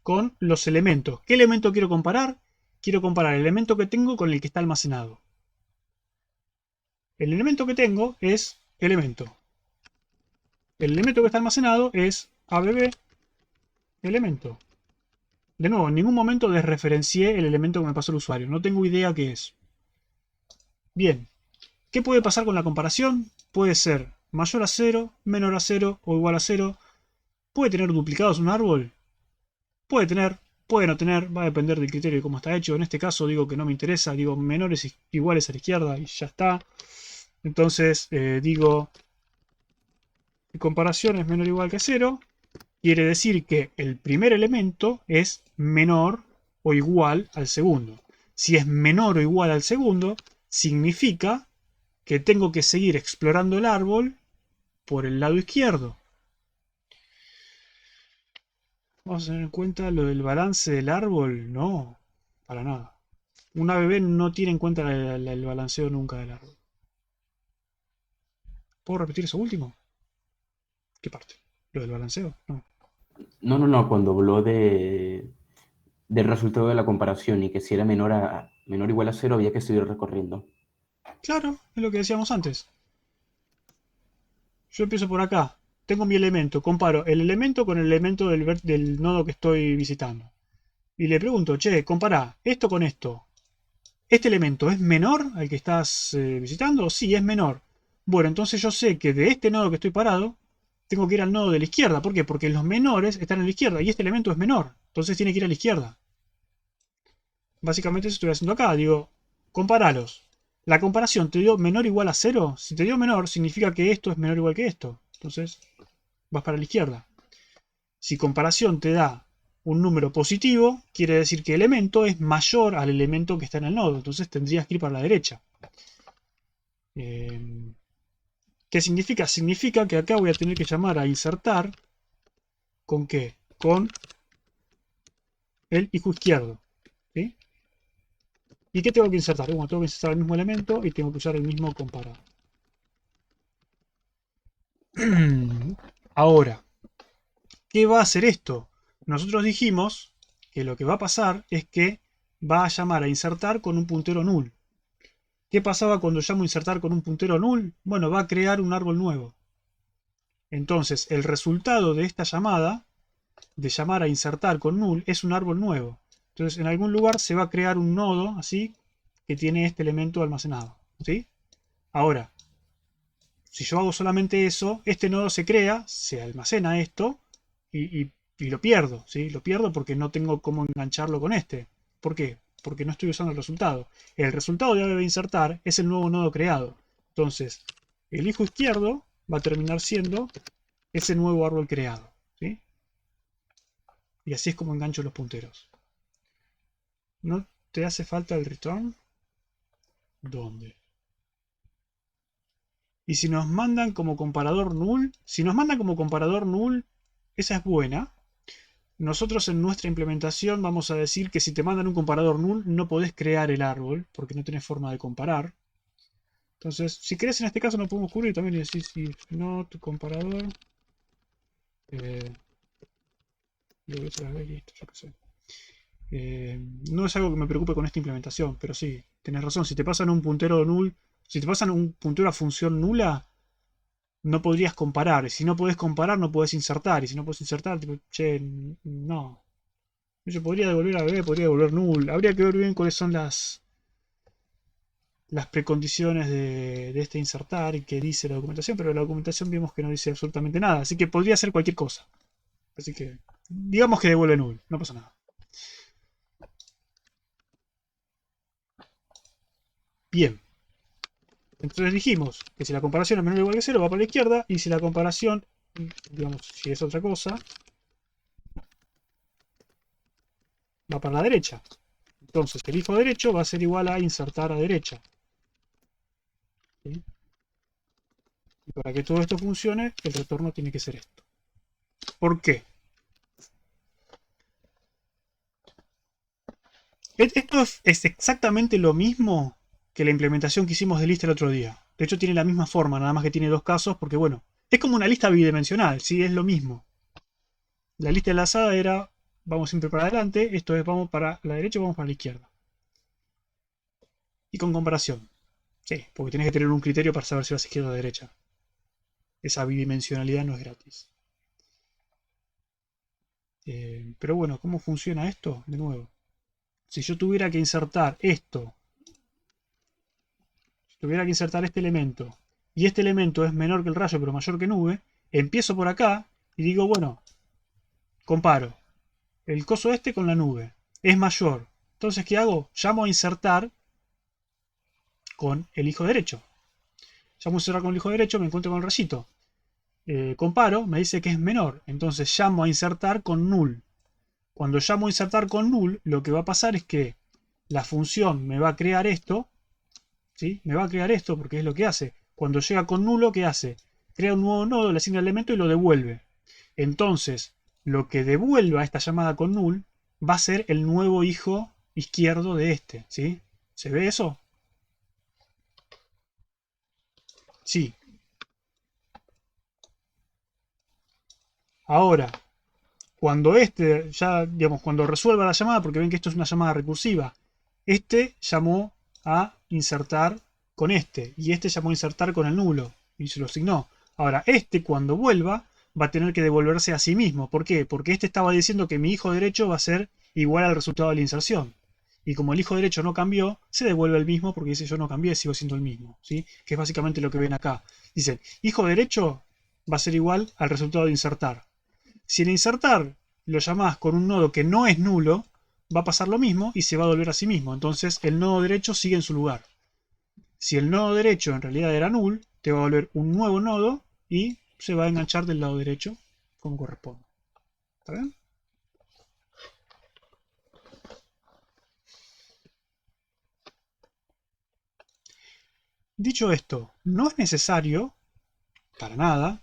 con los elementos. ¿Qué elemento quiero comparar? Quiero comparar el elemento que tengo con el que está almacenado. El elemento que tengo es elemento. El elemento que está almacenado es ABB elemento. De nuevo, en ningún momento desreferencié el elemento que me pasó el usuario. No tengo idea qué es. Bien. ¿Qué puede pasar con la comparación? Puede ser mayor a 0, menor a 0 o igual a 0. ¿Puede tener duplicados un árbol? Puede tener, puede no tener, va a depender del criterio de cómo está hecho. En este caso digo que no me interesa, digo menores y iguales a la izquierda y ya está. Entonces digo comparación es menor o igual que 0. Quiere decir que el primer elemento es menor o igual al segundo. Si es menor o igual al segundo, significa que tengo que seguir explorando el árbol por el lado izquierdo. Vamos a tener en cuenta lo del balance del árbol. No, para nada. Un ABB no tiene en cuenta el balanceo nunca del árbol. ¿Puedo repetir eso último? ¿Qué parte? ¿Lo del balanceo? No.
No, cuando habló del resultado de la comparación y que si era menor o igual a 0 había que seguir recorriendo.
Claro, es lo que decíamos antes. Yo empiezo por acá. Tengo mi elemento. Comparo el elemento con el elemento del nodo que estoy visitando. y le pregunto, che, compará esto con esto. ¿Este elemento es menor al que estás visitando? Sí, es menor. Bueno, entonces yo sé que de este nodo que estoy parado, tengo que ir al nodo de la izquierda. ¿Por qué? Porque los menores están a la izquierda y este elemento es menor. Entonces tiene que ir a la izquierda. Básicamente eso estoy haciendo acá. Digo, comparalos. ¿La comparación te dio menor o igual a 0? Si te dio menor, significa que esto es menor o igual que esto. Entonces, vas para la izquierda. Si comparación te da un número positivo, quiere decir que el elemento es mayor al elemento que está en el nodo. Entonces tendrías que ir para la derecha. ¿Qué significa? Significa que acá voy a tener que llamar a insertar. ¿Con qué? Con el hijo izquierdo. ¿Sí? ¿Y qué tengo que insertar? Bueno, tengo que insertar el mismo elemento y tengo que usar el mismo comparar. Ahora, ¿qué va a hacer esto? Nosotros dijimos que lo que va a pasar es que va a llamar a insertar con un puntero null. ¿Qué pasaba cuando llamo insertar con un puntero null? Bueno, va a crear un árbol nuevo. Entonces, el resultado de esta llamada, de llamar a insertar con null, es un árbol nuevo. Entonces, en algún lugar se va a crear un nodo, así, que tiene este elemento almacenado. ¿Sí? Ahora, si yo hago solamente eso, este nodo se crea, se almacena esto, y lo pierdo. ¿Sí? Lo pierdo porque no tengo cómo engancharlo con este. ¿Por qué? Porque no estoy usando el resultado. El resultado de debe insertar es el nuevo nodo creado. Entonces, el hijo izquierdo va a terminar siendo ese nuevo árbol creado. ¿Sí? Y así es como engancho los punteros. ¿No te hace falta el return? ¿Dónde? Y si nos mandan como comparador null, si nos mandan como comparador null, esa es buena. Nosotros en nuestra implementación vamos a decir que si te mandan un comparador null, no podés crear el árbol, porque no tenés forma de comparar. Entonces, si querés en este caso no podemos cubrir también y decir si no tu comparador. Listo, yo qué sé. No es algo que me preocupe con esta implementación, pero sí, tenés razón. Si te pasan un puntero null, si te pasan un puntero a función nula, no podrías comparar. Y si no podés comparar, no podés insertar. Y si no podés insertar, tipo, che, no. Yo podría devolver a bebé, podría devolver null. Habría que ver bien cuáles son las precondiciones de este insertar y qué dice la documentación, pero la documentación vimos que no dice absolutamente nada. Así que podría ser cualquier cosa. Así que, digamos que devuelve null, no pasa nada. Bien. Entonces dijimos que si la comparación es menor o igual que 0 va para la izquierda, y si la comparación, digamos, si es otra cosa, va para la derecha. Entonces el hijo derecho va a ser igual a insertar a derecha. ¿Sí? Y para que todo esto funcione, el retorno tiene que ser esto. ¿Por qué? Esto es exactamente lo mismo que la implementación que hicimos de lista el otro día. De hecho tiene la misma forma, nada más que tiene dos casos, porque bueno, es como una lista bidimensional, ¿sí? Es lo mismo. La lista enlazada era, vamos siempre para adelante, esto es, vamos para la derecha o vamos para la izquierda. Y con comparación. Sí, porque tienes que tener un criterio para saber si vas izquierda o derecha. Esa bidimensionalidad no es gratis. Pero bueno, ¿cómo funciona esto? De nuevo. Si yo tuviera que insertar esto, si tuviera que insertar este elemento, y este elemento es menor que el rayo pero mayor que nube, empiezo por acá y digo, bueno, comparo el coso este con la nube. Es mayor. Entonces, ¿qué hago? Llamo a insertar con el hijo derecho. Llamo a insertar con el hijo derecho, me encuentro con el rayito. Comparo, me dice que es menor. Entonces llamo a insertar con null. Cuando llamo a insertar con null, lo que va a pasar es que la función me va a crear esto. ¿Sí? Me va a crear esto porque es lo que hace. Cuando llega con nulo, ¿qué hace? Crea un nuevo nodo, le asigna el elemento y lo devuelve. Entonces, lo que devuelva esta llamada con null va a ser el nuevo hijo izquierdo de este. ¿Sí? ¿Se ve eso? Sí. Ahora, cuando este ya, digamos, cuando resuelva la llamada, porque ven que esto es una llamada recursiva, este llamó a insertar con este, y este llamó a insertar con el nulo, y se lo asignó. Ahora, este cuando vuelva, va a tener que devolverse a sí mismo. ¿Por qué? Porque este estaba diciendo que mi hijo derecho va a ser igual al resultado de la inserción. Y como el hijo derecho no cambió, se devuelve el mismo porque dice yo no cambié, sigo siendo el mismo, ¿sí? Que es básicamente lo que ven acá. Dicen, hijo derecho va a ser igual al resultado de insertar. Si el insertar lo llamás con un nodo que no es nulo, va a pasar lo mismo y se va a volver a sí mismo. Entonces el nodo derecho sigue en su lugar. Si el nodo derecho en realidad era null, te va a volver un nuevo nodo y se va a enganchar del lado derecho como corresponde. ¿Está bien? Dicho esto, no es necesario, para nada,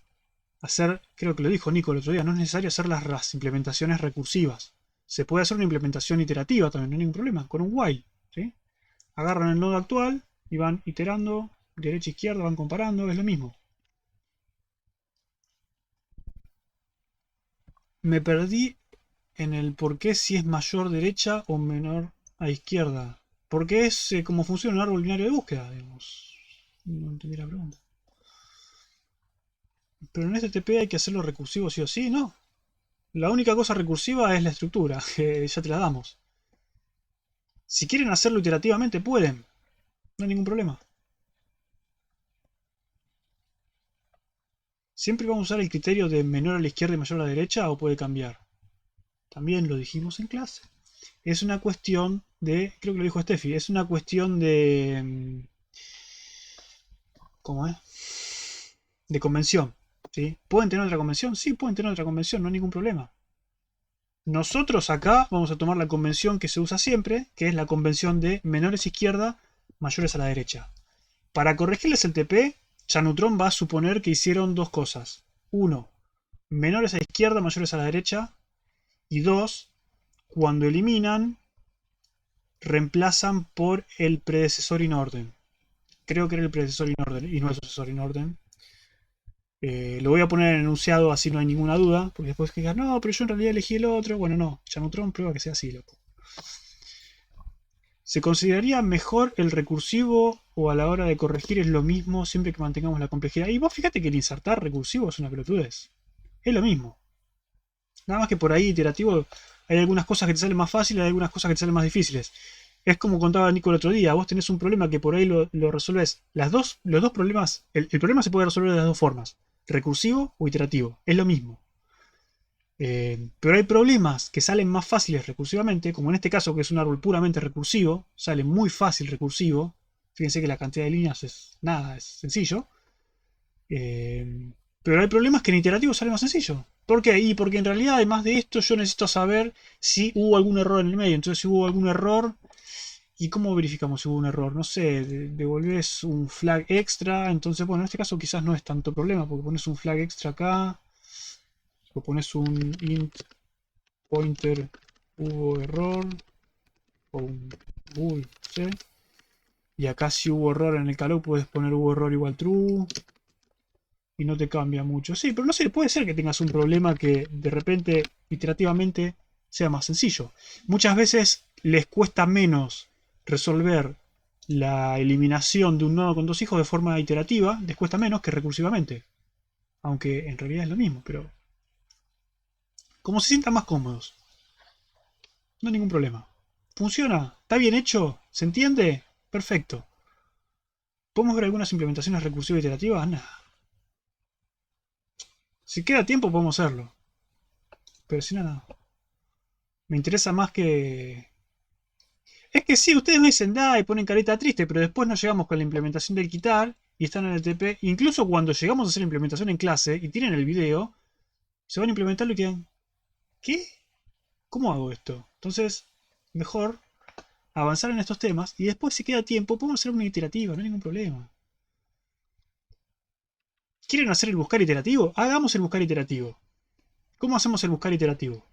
hacer, creo que lo dijo Nico el otro día, no es necesario hacer las implementaciones recursivas. Se puede hacer una implementación iterativa también, no hay ningún problema, con un while. ¿Sí? Agarran el nodo actual y van iterando, derecha e izquierda, van comparando, es lo mismo. Me perdí en el por qué si es mayor derecha o menor a izquierda. Porque es como funciona un árbol binario de búsqueda, digamos. No entendí la pregunta. Pero en este TP hay que hacerlo recursivo sí o sí, ¿no? La única cosa recursiva es la estructura, que ya te la damos. Si quieren hacerlo iterativamente, pueden. No hay ningún problema. ¿Siempre vamos a usar el criterio de menor a la izquierda y mayor a la derecha o puede cambiar? También lo dijimos en clase. Es una cuestión de, creo que lo dijo Steffi, es una cuestión de... ¿Cómo es? De convención. ¿Sí? ¿Pueden tener otra convención? Sí, pueden tener otra convención, no hay ningún problema. Nosotros acá vamos a tomar la convención que se usa siempre, que es la convención de menores izquierda, mayores a la derecha. Para corregirles el TP, Chanutron va a suponer que hicieron dos cosas. Uno, menores a la izquierda, mayores a la derecha. Y dos, cuando eliminan, reemplazan por el predecesor in orden. Creo que era el predecesor in orden y no el sucesor in orden. Lo voy a poner en enunciado así no hay ninguna duda, porque después que digan, no, pero yo en realidad elegí el otro. Bueno, no, Chanutron prueba que sea así, loco. ¿Se consideraría mejor el recursivo o a la hora de corregir es lo mismo siempre que mantengamos la complejidad? Y vos fíjate que el insertar recursivo es una pelotudez. Es lo mismo. Nada más que por ahí iterativo hay algunas cosas que te salen más fáciles, hay algunas cosas que te salen más difíciles. Es como contaba Nico el otro día, vos tenés un problema que por ahí lo resuelves. Los dos problemas, el problema se puede resolver de las dos formas, recursivo o iterativo, es lo mismo. Pero hay problemas que salen más fáciles recursivamente, como en este caso que es un árbol puramente recursivo, sale muy fácil recursivo. Fíjense que la cantidad de líneas es nada, es sencillo. Pero hay problemas que en iterativo sale más sencillo. ¿Por qué? Y porque en realidad, además de esto, yo necesito saber si hubo algún error en el medio. Entonces, si hubo algún error, ¿y cómo verificamos si hubo un error? No sé, devolvés un flag extra. Entonces, bueno, en este caso quizás no es tanto problema, porque pones un flag extra acá, o pones un int pointer hubo error, o un bool, ¿sí? Y acá si hubo error en el callout puedes poner hubo error igual true. Y no te cambia mucho. Sí, pero no sé, puede ser que tengas un problema que de repente, iterativamente, sea más sencillo. Muchas veces les cuesta menos resolver la eliminación de un nodo con dos hijos de forma iterativa, les cuesta menos que recursivamente. Aunque en realidad es lo mismo, pero... como se sientan más cómodos. No hay ningún problema. ¿Funciona? ¿Está bien hecho? ¿Se entiende? Perfecto. ¿Podemos ver algunas implementaciones recursivas iterativas? Nah. Si queda tiempo podemos hacerlo. Pero si no, no. Me interesa más que... Es que sí, ustedes me dicen da y ponen careta triste, pero después no llegamos con la implementación del quitar y están en el TP. Incluso cuando llegamos a hacer la implementación en clase y tienen el video, se van a implementarlo y quedan... ¿Qué? ¿Cómo hago esto? Entonces, mejor avanzar en estos temas y después si queda tiempo podemos hacer una iterativa, no hay ningún problema. ¿Quieren hacer el buscar iterativo? Hagamos el buscar iterativo. ¿Cómo hacemos el buscar iterativo?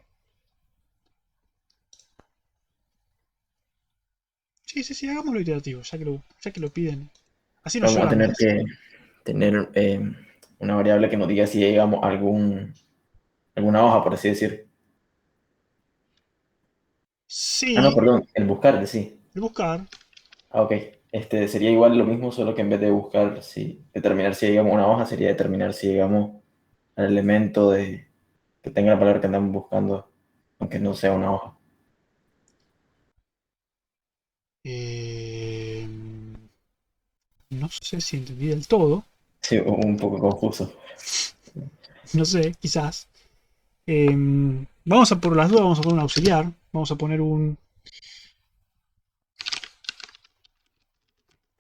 Sí, hagámoslo iterativo, ya que lo piden. Así nos
Vamos a
lloran
tener
más.
que tener una variable que nos diga si ya llegamos a alguna hoja, por así decir.
Sí,
Ah, no, perdón, el buscar, sí.
el buscar.
Ah, ok. Sería igual lo mismo, solo que en vez de buscar, determinar si llegamos a una hoja, sería determinar si llegamos al elemento que tenga la palabra que andamos buscando, aunque no sea una hoja.
Eh, no sé si entendí del todo.
Sí, un poco confuso.
No sé, quizás. Vamos a por las dudas, vamos a poner un auxiliar. Vamos a poner un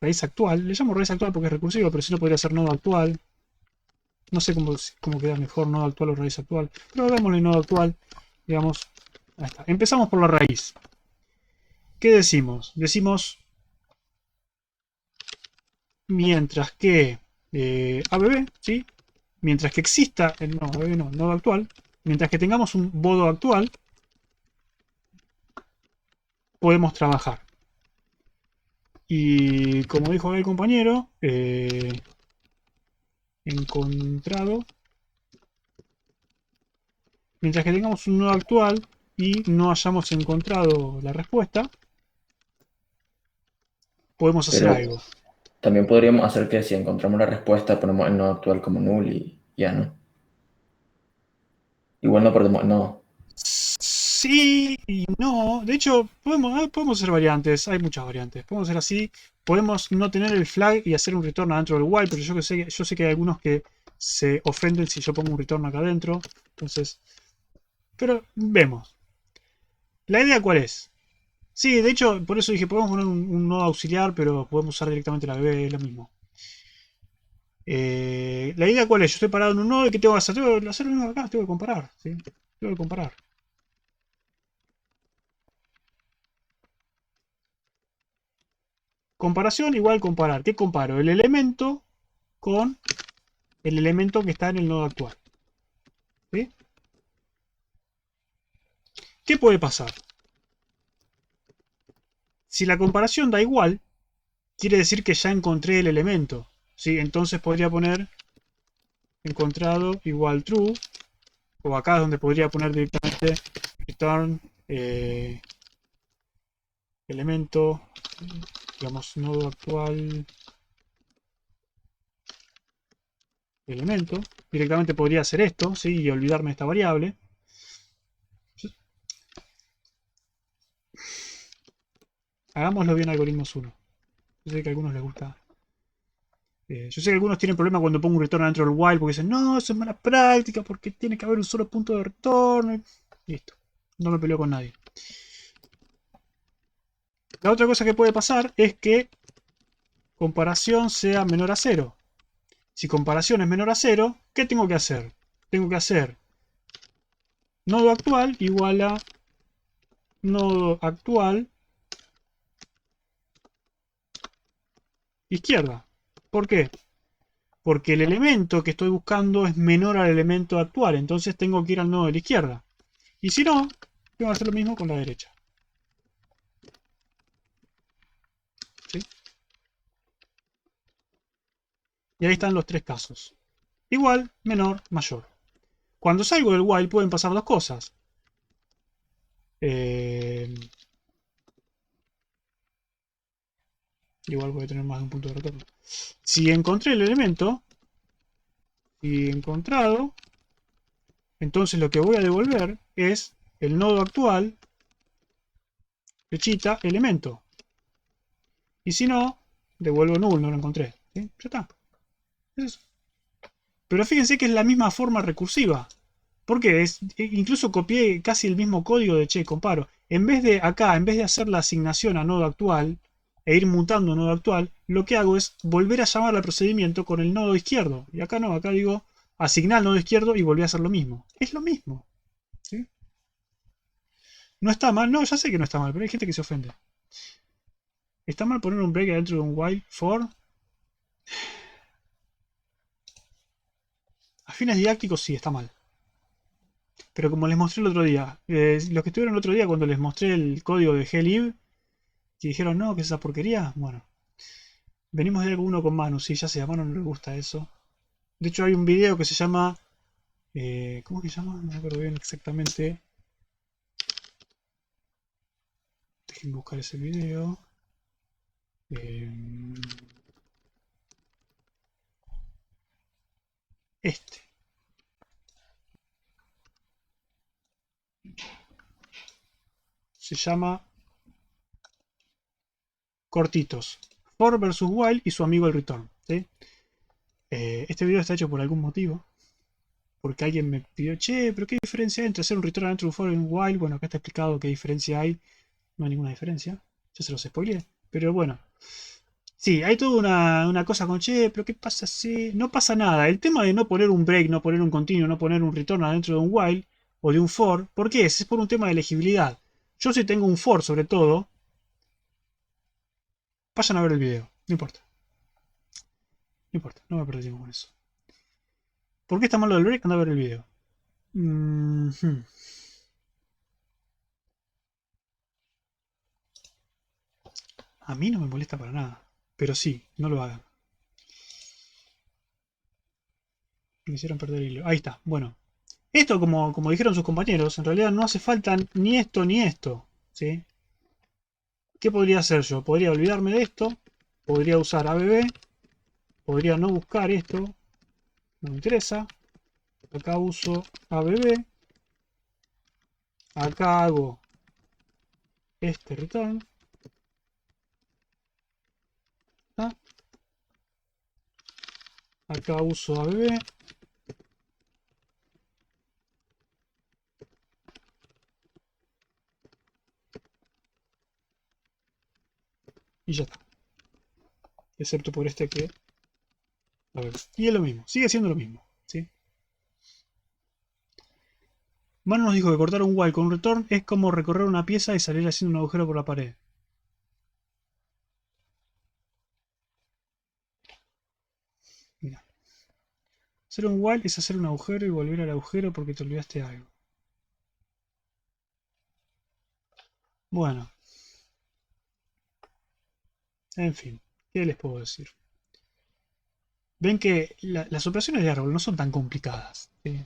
raíz actual. Le llamo raíz actual porque es recursivo, pero si no podría ser nodo actual. No sé cómo queda mejor nodo actual o raíz actual. Pero hagámosle nodo actual. Digamos, ahí está. Empezamos por la raíz. ¿Qué decimos? Decimos mientras que ABB, ¿sí? Mientras que exista, no, ABB no, nodo actual. Mientras que tengamos un bodo actual, podemos trabajar. Y como dijo el compañero, encontrado. Mientras que tengamos un nodo actual y no hayamos encontrado la respuesta, podemos hacer
Pero
algo.
también podríamos hacer que si encontramos la respuesta, ponemos el nodo actual como null y ya, ¿no? Igual no perdemos, no.
Sí y no. De hecho, podemos hacer variantes. Hay muchas variantes. Podemos hacer así. Podemos no tener el flag y hacer un return adentro del while, pero yo sé que hay algunos que se ofenden si yo pongo un return acá adentro. Entonces, pero vemos. ¿La idea cuál es? Sí, de hecho, por eso dije, podemos poner un nodo auxiliar, pero podemos usar directamente la bebé, es lo mismo. La idea cuál es, yo estoy parado en un nodo y ¿qué tengo que hacer? Tengo que hacer lo mismo acá, tengo que comparar, ¿sí? Tengo que comparar. Comparación igual comparar. ¿Qué comparo? El elemento con el elemento que está en el nodo actual. ¿Sí? ¿Qué puede pasar? Si la comparación da igual, quiere decir que ya encontré el elemento. ¿Sí? Entonces podría poner encontrado igual true. O acá es donde podría poner directamente return elemento, digamos, nodo actual elemento. Directamente podría hacer esto, ¿sí? Y olvidarme esta variable. Hagámoslo bien algoritmos 1. Yo sé que a algunos les gusta. Yo sé que algunos tienen problemas cuando pongo un retorno dentro del while porque dicen, no, eso es mala práctica porque tiene que haber un solo punto de retorno. Listo. No me peleo con nadie. La otra cosa que puede pasar es que comparación sea menor a 0. Si comparación es menor a 0, ¿qué tengo que hacer? Tengo que hacer nodo actual igual a nodo actual izquierda. ¿Por qué? Porque el elemento que estoy buscando es menor al elemento actual, entonces tengo que ir al nodo de la izquierda. Y si no, tengo que hacer lo mismo con la derecha. ¿Sí? Y ahí están los tres casos. Igual, menor, mayor. Cuando salgo del while pueden pasar dos cosas. Igual voy a tener más de un punto de retorno. Si encontré el elemento, y encontrado, entonces lo que voy a devolver es el nodo actual, flechita, elemento. Y si no, devuelvo null, no lo encontré. ¿Sí? Ya está. Es eso. Pero fíjense que es la misma forma recursiva. Porque incluso copié casi el mismo código de che, comparo. En vez de acá, en vez de hacer la asignación a nodo actual e ir mutando a nodo actual, lo que hago es volver a llamar al procedimiento con el nodo izquierdo. Y acá no, acá digo asignar al nodo izquierdo y volví a hacer lo mismo. Es lo mismo. ¿Sí? No está mal, no, ya sé que no está mal, pero hay gente que se ofende. ¿Está mal poner un break dentro de un while for? A fines didácticos sí, está mal. Pero como les mostré el otro día, los que estuvieron el otro día cuando les mostré el código de glib, que dijeron, no, que es esa porquería, bueno. Venimos de algo uno con Manu, sí, ya sé, a Manu no le gusta eso. De hecho hay un video que se llama... ¿cómo que se llama? No me acuerdo bien exactamente. Déjenme buscar ese video. Eh, este. Se llama cortitos. For versus while y su amigo el return. ¿Sí? Este video está hecho por algún motivo. Porque alguien me pidió, che, pero ¿qué diferencia hay entre hacer un return dentro de un for y un while? Bueno, acá está explicado qué diferencia hay. No hay ninguna diferencia. Yo se los spoileé. Pero bueno. Sí, hay toda una cosa con, che, pero ¿qué pasa si...? No pasa nada. El tema de no poner un break, no poner un continuo, no poner un return adentro de un while o de un for, ¿por qué? Es por un tema de legibilidad. Yo si tengo un for sobre todo, vayan a ver el video. No importa. No importa, no me perdí tiempo con eso. ¿Por qué está mal lo del break? Anda a ver el video. A mí no me molesta para nada. Pero sí, no lo hagan. Me hicieron perder el hilo. Ahí está, bueno. Esto, como dijeron sus compañeros, en realidad no hace falta ni esto ni esto. ¿Sí? ¿Qué podría hacer yo? Podría olvidarme de esto. Podría usar ABB. Podría no buscar esto. No me interesa. Acá uso ABB. Acá hago este return. ¿Ah? Acá uso ABB. Y ya está. Excepto por este que... A ver, y es lo mismo. Sigue siendo lo mismo. ¿Sí? Manu nos dijo que cortar un while con un return es como recorrer una pieza y salir haciendo un agujero por la pared. Mira. Hacer un while es hacer un agujero y volver al agujero porque te olvidaste de algo. Bueno. En fin. ¿Qué les puedo decir? Ven que las operaciones de árbol no son tan complicadas. ¿Sí?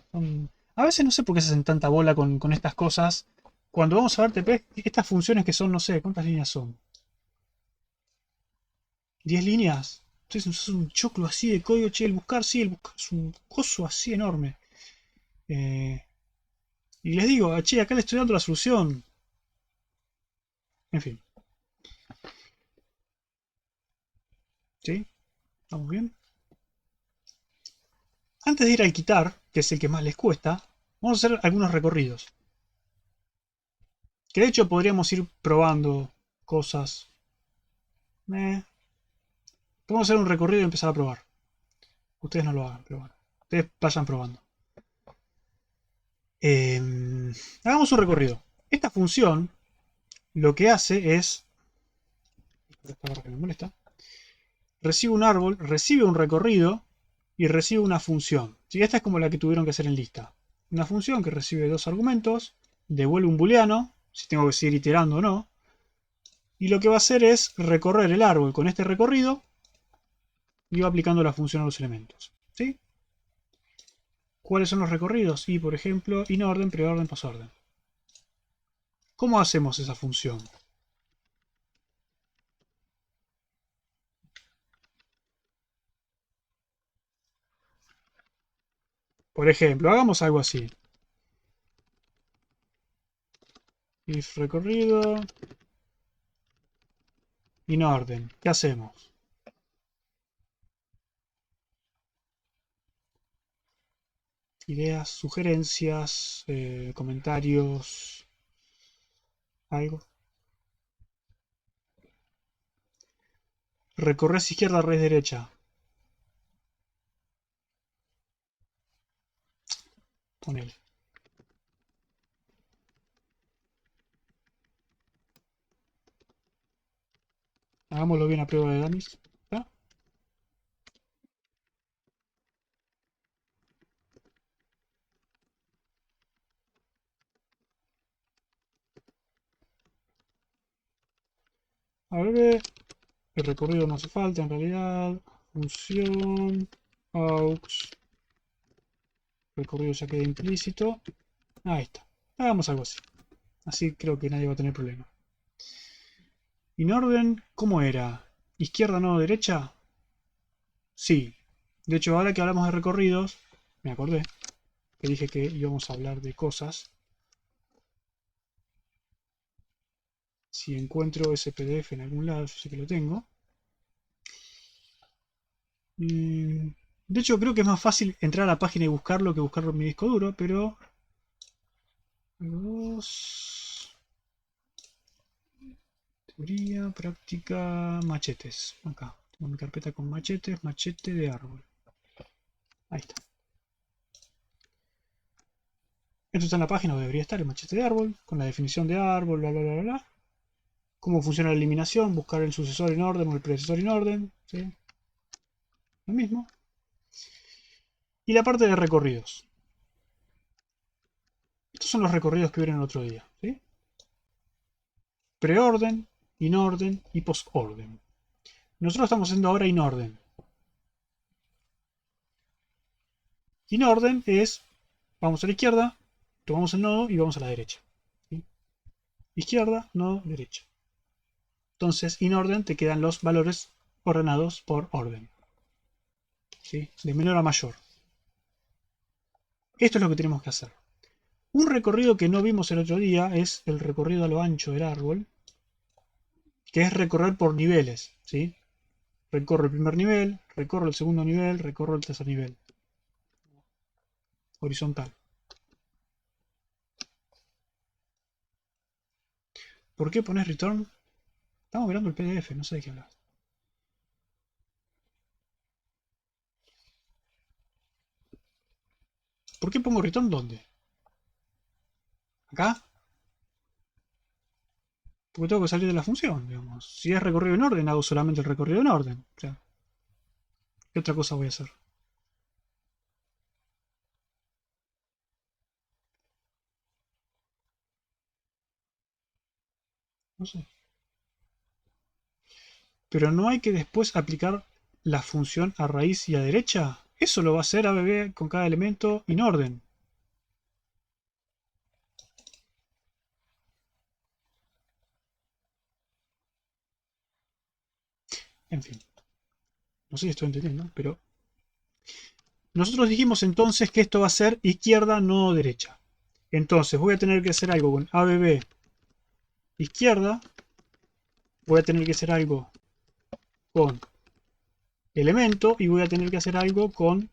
A veces no sé por qué se hacen tanta bola con estas cosas. Cuando vamos a ver TP, estas funciones que son, no sé, ¿cuántas líneas son? ¿10 líneas? Entonces es un choclo así de código. Che, el buscar es un coso así enorme. Y les digo, che, acá le estoy dando la solución. En fin. ¿Sí? ¿Estamos bien? Antes de ir al quitar, que es el que más les cuesta, vamos a hacer algunos recorridos. Que de hecho podríamos ir probando cosas. Podemos hacer un recorrido y empezar a probar. Ustedes no lo hagan, pero bueno. Ustedes vayan probando. Hagamos un recorrido. Esta función lo que hace es... Esta barra que me molesta. Recibe un árbol, recibe un recorrido y recibe una función. ¿Sí? Esta es como la que tuvieron que hacer en lista. Una función que recibe dos argumentos, devuelve un booleano, si tengo que seguir iterando o no. Y lo que va a hacer es recorrer el árbol con este recorrido y va aplicando la función a los elementos. ¿Sí? ¿Cuáles son los recorridos? Y por ejemplo, inorden, preorden, posorden. ¿Cómo hacemos esa función? Por ejemplo, hagamos algo así. If recorrido. Inorden. ¿Qué hacemos? Ideas, sugerencias, comentarios. Algo. Recorres izquierda, raíz derecha. Ponele. Hagámoslo bien a prueba de dummies. ¿Está? A ver, el recorrido no hace falta en realidad. Función aux. Recorrido ya queda implícito. Ahí está. Hagamos algo así. Así creo que nadie va a tener problema. Inorden, ¿cómo era? ¿Izquierda, no, derecha? Sí. De hecho, ahora que hablamos de recorridos, me acordé que dije que íbamos a hablar de cosas. Si encuentro ese PDF en algún lado, yo sé que lo tengo. De hecho, creo que es más fácil entrar a la página y buscarlo que buscarlo en mi disco duro, pero... Teoría, práctica, machetes. Acá, tengo mi carpeta con machetes, machete de árbol. Ahí está. Esto está en la página, debería estar el machete de árbol, con la definición de árbol, bla bla bla bla. Cómo funciona la eliminación, buscar el sucesor en orden o el predecesor en orden. ¿Sí? Lo mismo. Y la parte de recorridos. Estos son los recorridos que vieron el otro día. ¿Sí? Preorden, inorden y postorden. Nosotros estamos haciendo ahora inorden. Inorden es, vamos a la izquierda, tomamos el nodo y vamos a la derecha. ¿Sí? Izquierda, nodo, derecha. Entonces, inorden te quedan los valores ordenados por orden. ¿Sí? De menor a mayor. Esto es lo que tenemos que hacer. Un recorrido que no vimos el otro día es el recorrido a lo ancho del árbol, que es recorrer por niveles. ¿Sí? Recorro el primer nivel, recorro el segundo nivel, recorro el tercer nivel. Horizontal. ¿Por qué pones return? Estamos mirando el PDF, no sé de qué hablas. ¿Por qué pongo return dónde? ¿Acá? Porque tengo que salir de la función, digamos. Si es recorrido en orden, hago solamente el recorrido en orden. O sea, ¿qué otra cosa voy a hacer? No sé. Pero no hay que después aplicar la función a raíz y a derecha. Eso lo va a hacer ABB con cada elemento en orden. En fin. No sé si estoy entendiendo, pero... Nosotros dijimos entonces que esto va a ser izquierda, no derecha. Entonces voy a tener que hacer algo con ABB izquierda. Voy a tener que hacer algo con elemento y voy a tener que hacer algo con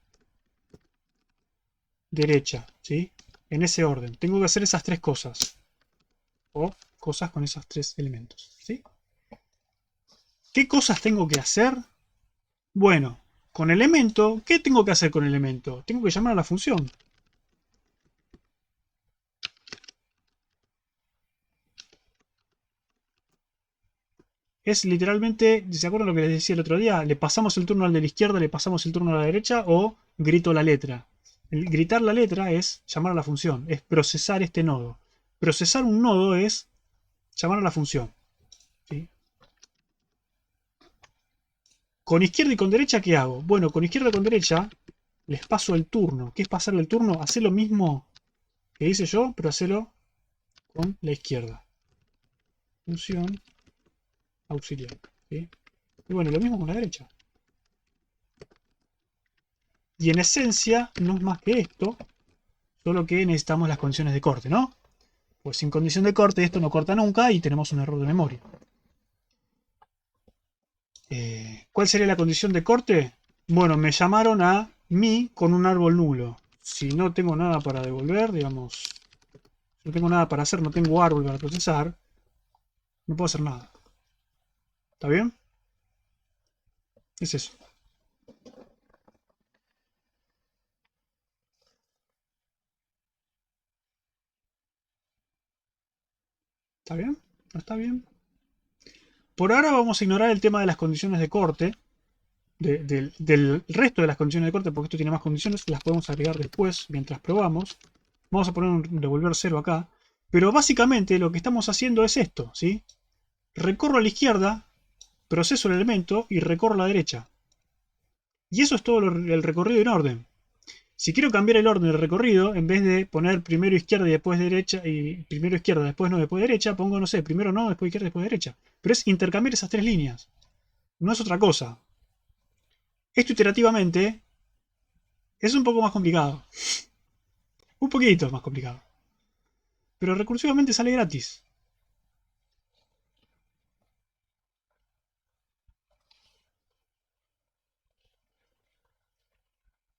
derecha, ¿sí? En ese orden. Tengo que hacer esas tres cosas. O cosas con esos tres elementos, ¿sí? ¿Qué cosas tengo que hacer? Bueno, con elemento, ¿qué tengo que hacer con elemento? Tengo que llamar a la función. Es literalmente, ¿se acuerdan lo que les decía el otro día? Le pasamos el turno al de la izquierda, le pasamos el turno a la derecha o grito la letra. El gritar la letra es llamar a la función, es procesar este nodo. Procesar un nodo es llamar a la función. ¿Sí? Con izquierda y con derecha, ¿qué hago? Bueno, con izquierda y con derecha les paso el turno. ¿Qué es pasarle el turno? Hacer lo mismo que hice yo, pero hacerlo con la izquierda. Función auxiliar. ¿Sí? Y bueno, lo mismo con la derecha. Y en esencia no es más que esto, solo que necesitamos las condiciones de corte, ¿no? Pues sin condición de corte esto no corta nunca y tenemos un error de memoria. ¿Cuál sería la condición de corte? Bueno, me llamaron a mí con un árbol nulo. Si no tengo nada para devolver, digamos, si no tengo nada para hacer, no tengo árbol para procesar, no puedo hacer nada. ¿Está bien? Es eso. ¿Está bien? ¿No está bien? Por ahora vamos a ignorar el tema de las condiciones de corte. Del resto de las condiciones de corte, porque esto tiene más condiciones, las podemos agregar después mientras probamos. Vamos a poner un devolver 0 acá. Pero básicamente lo que estamos haciendo es esto, ¿sí? Recorro a la izquierda, proceso el elemento y recorro a la derecha. Y eso es todo el recorrido en orden. Si quiero cambiar el orden del recorrido, en vez de poner primero izquierda y después derecha, y primero izquierda, después no, después derecha, pongo, no sé, primero no, después izquierda, después derecha. Pero es intercambiar esas tres líneas. No es otra cosa. Esto iterativamente es un poco más complicado. Un poquito más complicado. Pero recursivamente sale gratis.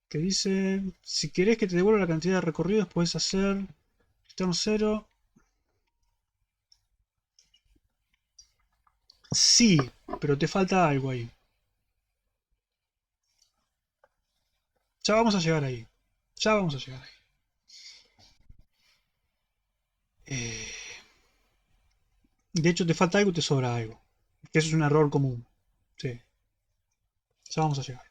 Que dice, si querés que te devuelva la cantidad de recorridos, puedes hacer return 0. Sí, pero te falta algo ahí. Ya vamos a llegar ahí. Ya vamos a llegar ahí. De hecho, te falta algo y te sobra algo. Que eso es un error común. Sí. Ya vamos a llegar.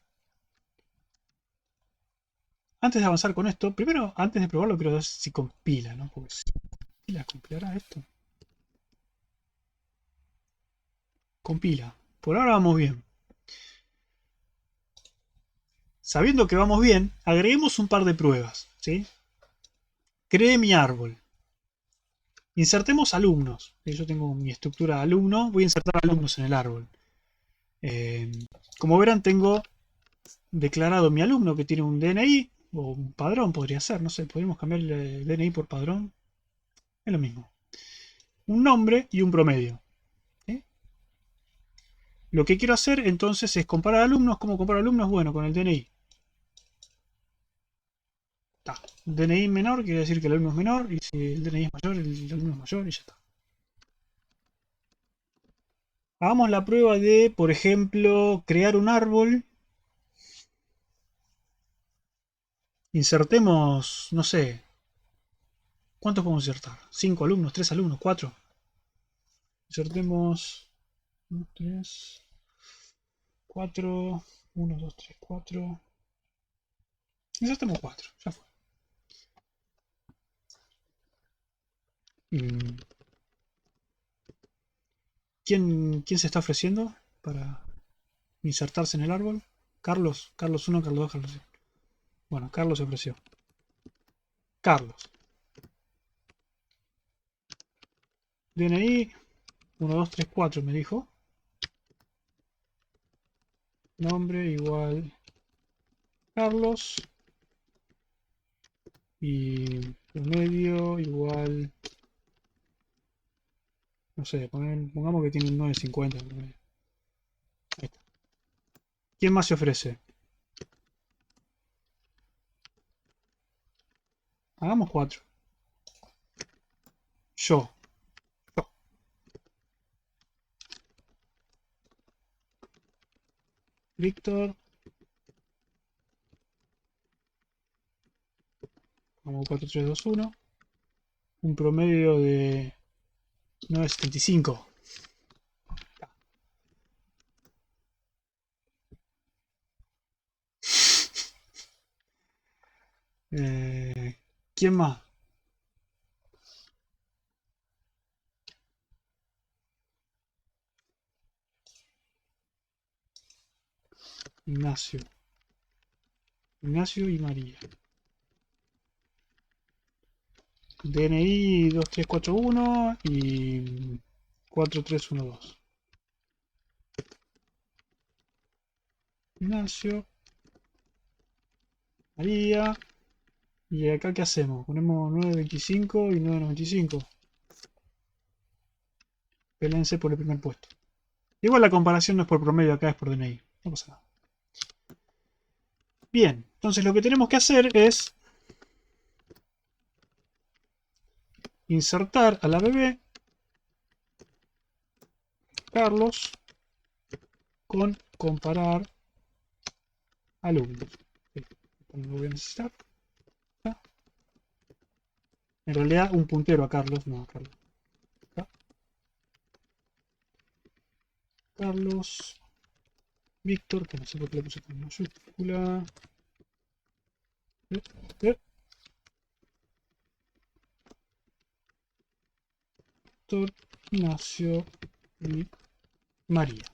Antes de avanzar con esto, primero, antes de probarlo, quiero ver si compila, ¿no? Porque si compila, ¿compilará esto? Compila. Por ahora vamos bien. Sabiendo que vamos bien, agreguemos un par de pruebas, ¿sí? Cree mi árbol. Insertemos alumnos. Yo tengo mi estructura de alumno. Voy a insertar alumnos en el árbol. Como verán, tengo declarado mi alumno que tiene un DNI o un padrón, podría ser. No sé, podríamos cambiar el DNI por padrón. Es lo mismo. Un nombre y un promedio. ¿Sí? Lo que quiero hacer entonces es comparar alumnos. ¿Cómo comparo alumnos? Bueno, con el DNI. DNI menor quiere decir que el alumno es menor. Y si el DNI es mayor, el alumno es mayor y ya está. Hagamos la prueba de, por ejemplo, crear un árbol. Insertemos, no sé. ¿Cuántos podemos insertar? ¿5 alumnos? ¿3 alumnos? ¿4? Insertemos 3, 4, 1, 2, 3, 4. Insertemos 4, ya fue. ¿Quién se está ofreciendo para insertarse en el árbol? Carlos, Carlos 1, Carlos 2, Carlos 3. Bueno, Carlos se ofreció. Carlos. DNI 1, 2, 3, 4 me dijo. Nombre igual Carlos. Y promedio igual, no sé, pongamos que tiene un 950. Ahí está. ¿Quién más se ofrece? Hagamos 4. Yo. Víctor. Vamos 4, 3, 2, 1. Un promedio de 975. ¿Quién más? Ignacio. Ignacio y María. DNI 2341 y 4312. Ignacio. María. ¿Y acá qué hacemos? Ponemos 925 y 995. Pélense por el primer puesto. Igual la comparación no es por promedio, acá es por DNI. No pasa nada. Bien, entonces lo que tenemos que hacer es insertar a la bebé Carlos con comparar alumnos. No lo voy a necesitar. En realidad un puntero a Carlos, no a Carlos. Acá. Carlos Víctor, que no sé por qué le puse con mayúscula. Víctor, Ignacio y María.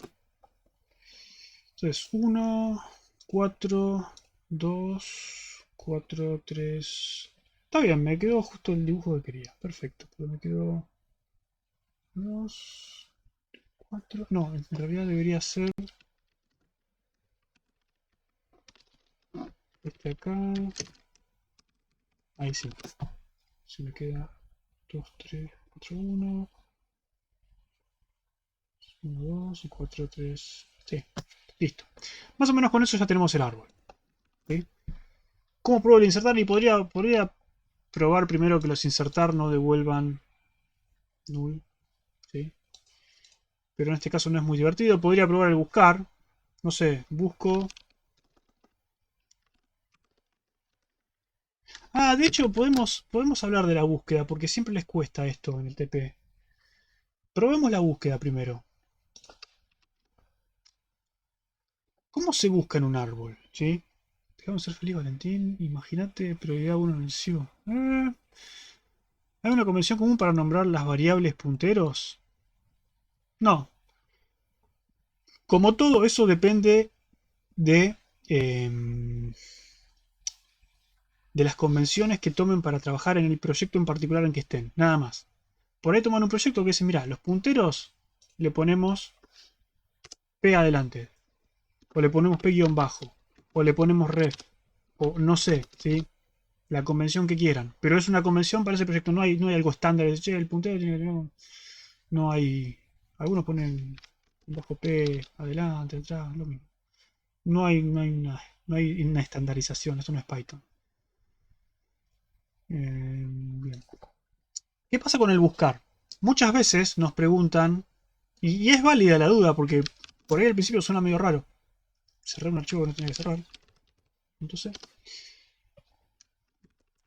Entonces 1, 4, 2, 4, 3. Está bien, me quedó justo el dibujo que quería. Perfecto, pero me quedó 2, 4. No, en realidad debería ser este acá. Ahí sí. Se me queda 2, 3, 4, 1. 1, 2 y 4, 3. Sí, listo. Más o menos con eso ya tenemos el árbol. ¿Sí? ¿Cómo pruebo el insertar? Y podría probar primero que los insertar no devuelvan null, ¿sí? Pero en este caso no es muy divertido. Podría probar el buscar. No sé, busco. Ah, de hecho podemos hablar de la búsqueda, porque siempre les cuesta esto en el TP. Probemos la búsqueda primero. ¿Cómo se busca en un árbol? ¿Sí? Dejamos ser feliz, Valentín. Imagínate prioridad 1 en el SIO. ¿Hay una convención común para nombrar las variables punteros? No. Como todo, eso depende de, de las convenciones que tomen para trabajar en el proyecto en particular en que estén. Nada más. Por ahí toman un proyecto que dice, mira, los punteros le ponemos P adelante. O le ponemos P-bajo. O le ponemos ref. O no sé, ¿sí? La convención que quieran. Pero es una convención para ese proyecto. No hay algo estándar. Che, el puntero tiene que tener... No hay... Algunos ponen bajo P, adelante, atrás, lo mismo. No hay una estandarización. Esto no es Python. Bien. ¿Qué pasa con el buscar? Muchas veces nos preguntan, y es válida la duda, porque por ahí al principio suena medio raro. Cerrar un archivo que no tenía que cerrar. Entonces,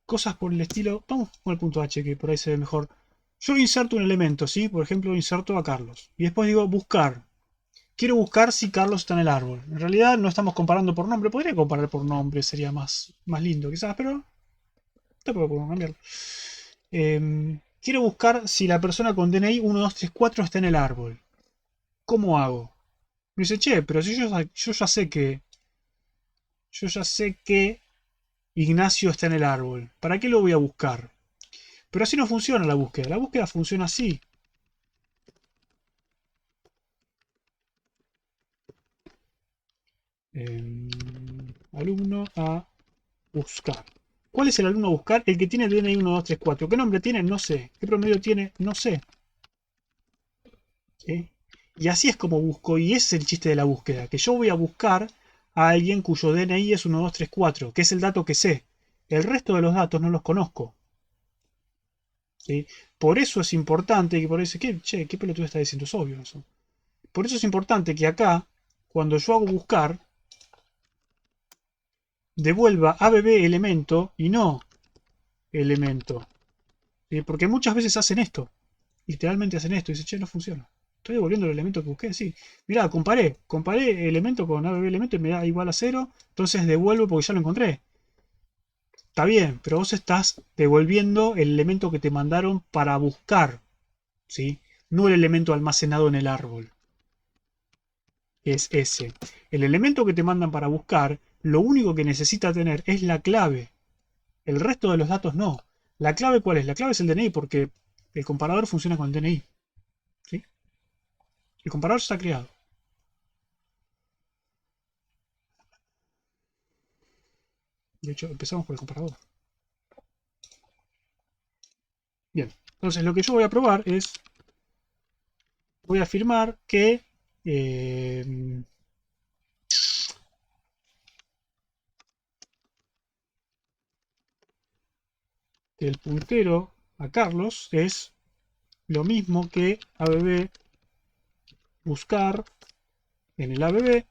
cosas por el estilo. Vamos con el punto H, que por ahí se ve mejor. Yo inserto un elemento, ¿sí? Por ejemplo, inserto a Carlos. Y después digo buscar. Quiero buscar si Carlos está en el árbol. En realidad no estamos comparando por nombre. Podría comparar por nombre, sería más lindo quizás, pero tampoco podemos cambiarlo. Quiero buscar si la persona con DNI 1234 está en el árbol. ¿Cómo hago? Me dice, che, pero si yo ya sé que... Yo ya sé que Ignacio está en el árbol. ¿Para qué lo voy a buscar? Pero así no funciona la búsqueda. La búsqueda funciona así. Alumno a buscar. ¿Cuál es el alumno a buscar? El que tiene el DNI 1234. ¿Qué nombre tiene? No sé. ¿Qué promedio tiene? No sé. ¿Sí? Y así es como busco. Y ese es el chiste de la búsqueda. Que yo voy a buscar a alguien cuyo DNI es 1234. Que es el dato que sé. El resto de los datos no los conozco. ¿Sí? Por eso es importante que por eso, ¿qué pelotudo está diciendo? Es obvio eso. Por eso es importante que acá, cuando yo hago buscar, devuelva ABB elemento y no elemento. ¿Sí? Porque muchas veces hacen esto. Literalmente hacen esto. Y dicen, che, no funciona. Estoy devolviendo el elemento que busqué. Sí. Mirá, comparé elemento con ABB elemento y me da igual a 0. Entonces devuelvo porque ya lo encontré. Está bien, pero vos estás devolviendo el elemento que te mandaron para buscar. ¿Sí? No el elemento almacenado en el árbol. Es ese. El elemento que te mandan para buscar, lo único que necesita tener es la clave. El resto de los datos no. ¿La clave cuál es? La clave es el DNI porque el comparador funciona con el DNI. ¿Sí? El comparador ya está creado. De hecho, empezamos por el comparador. Bien. Entonces, lo que yo voy a probar es... Voy a afirmar que... el puntero a Carlos es lo mismo que ABB buscar en el ABB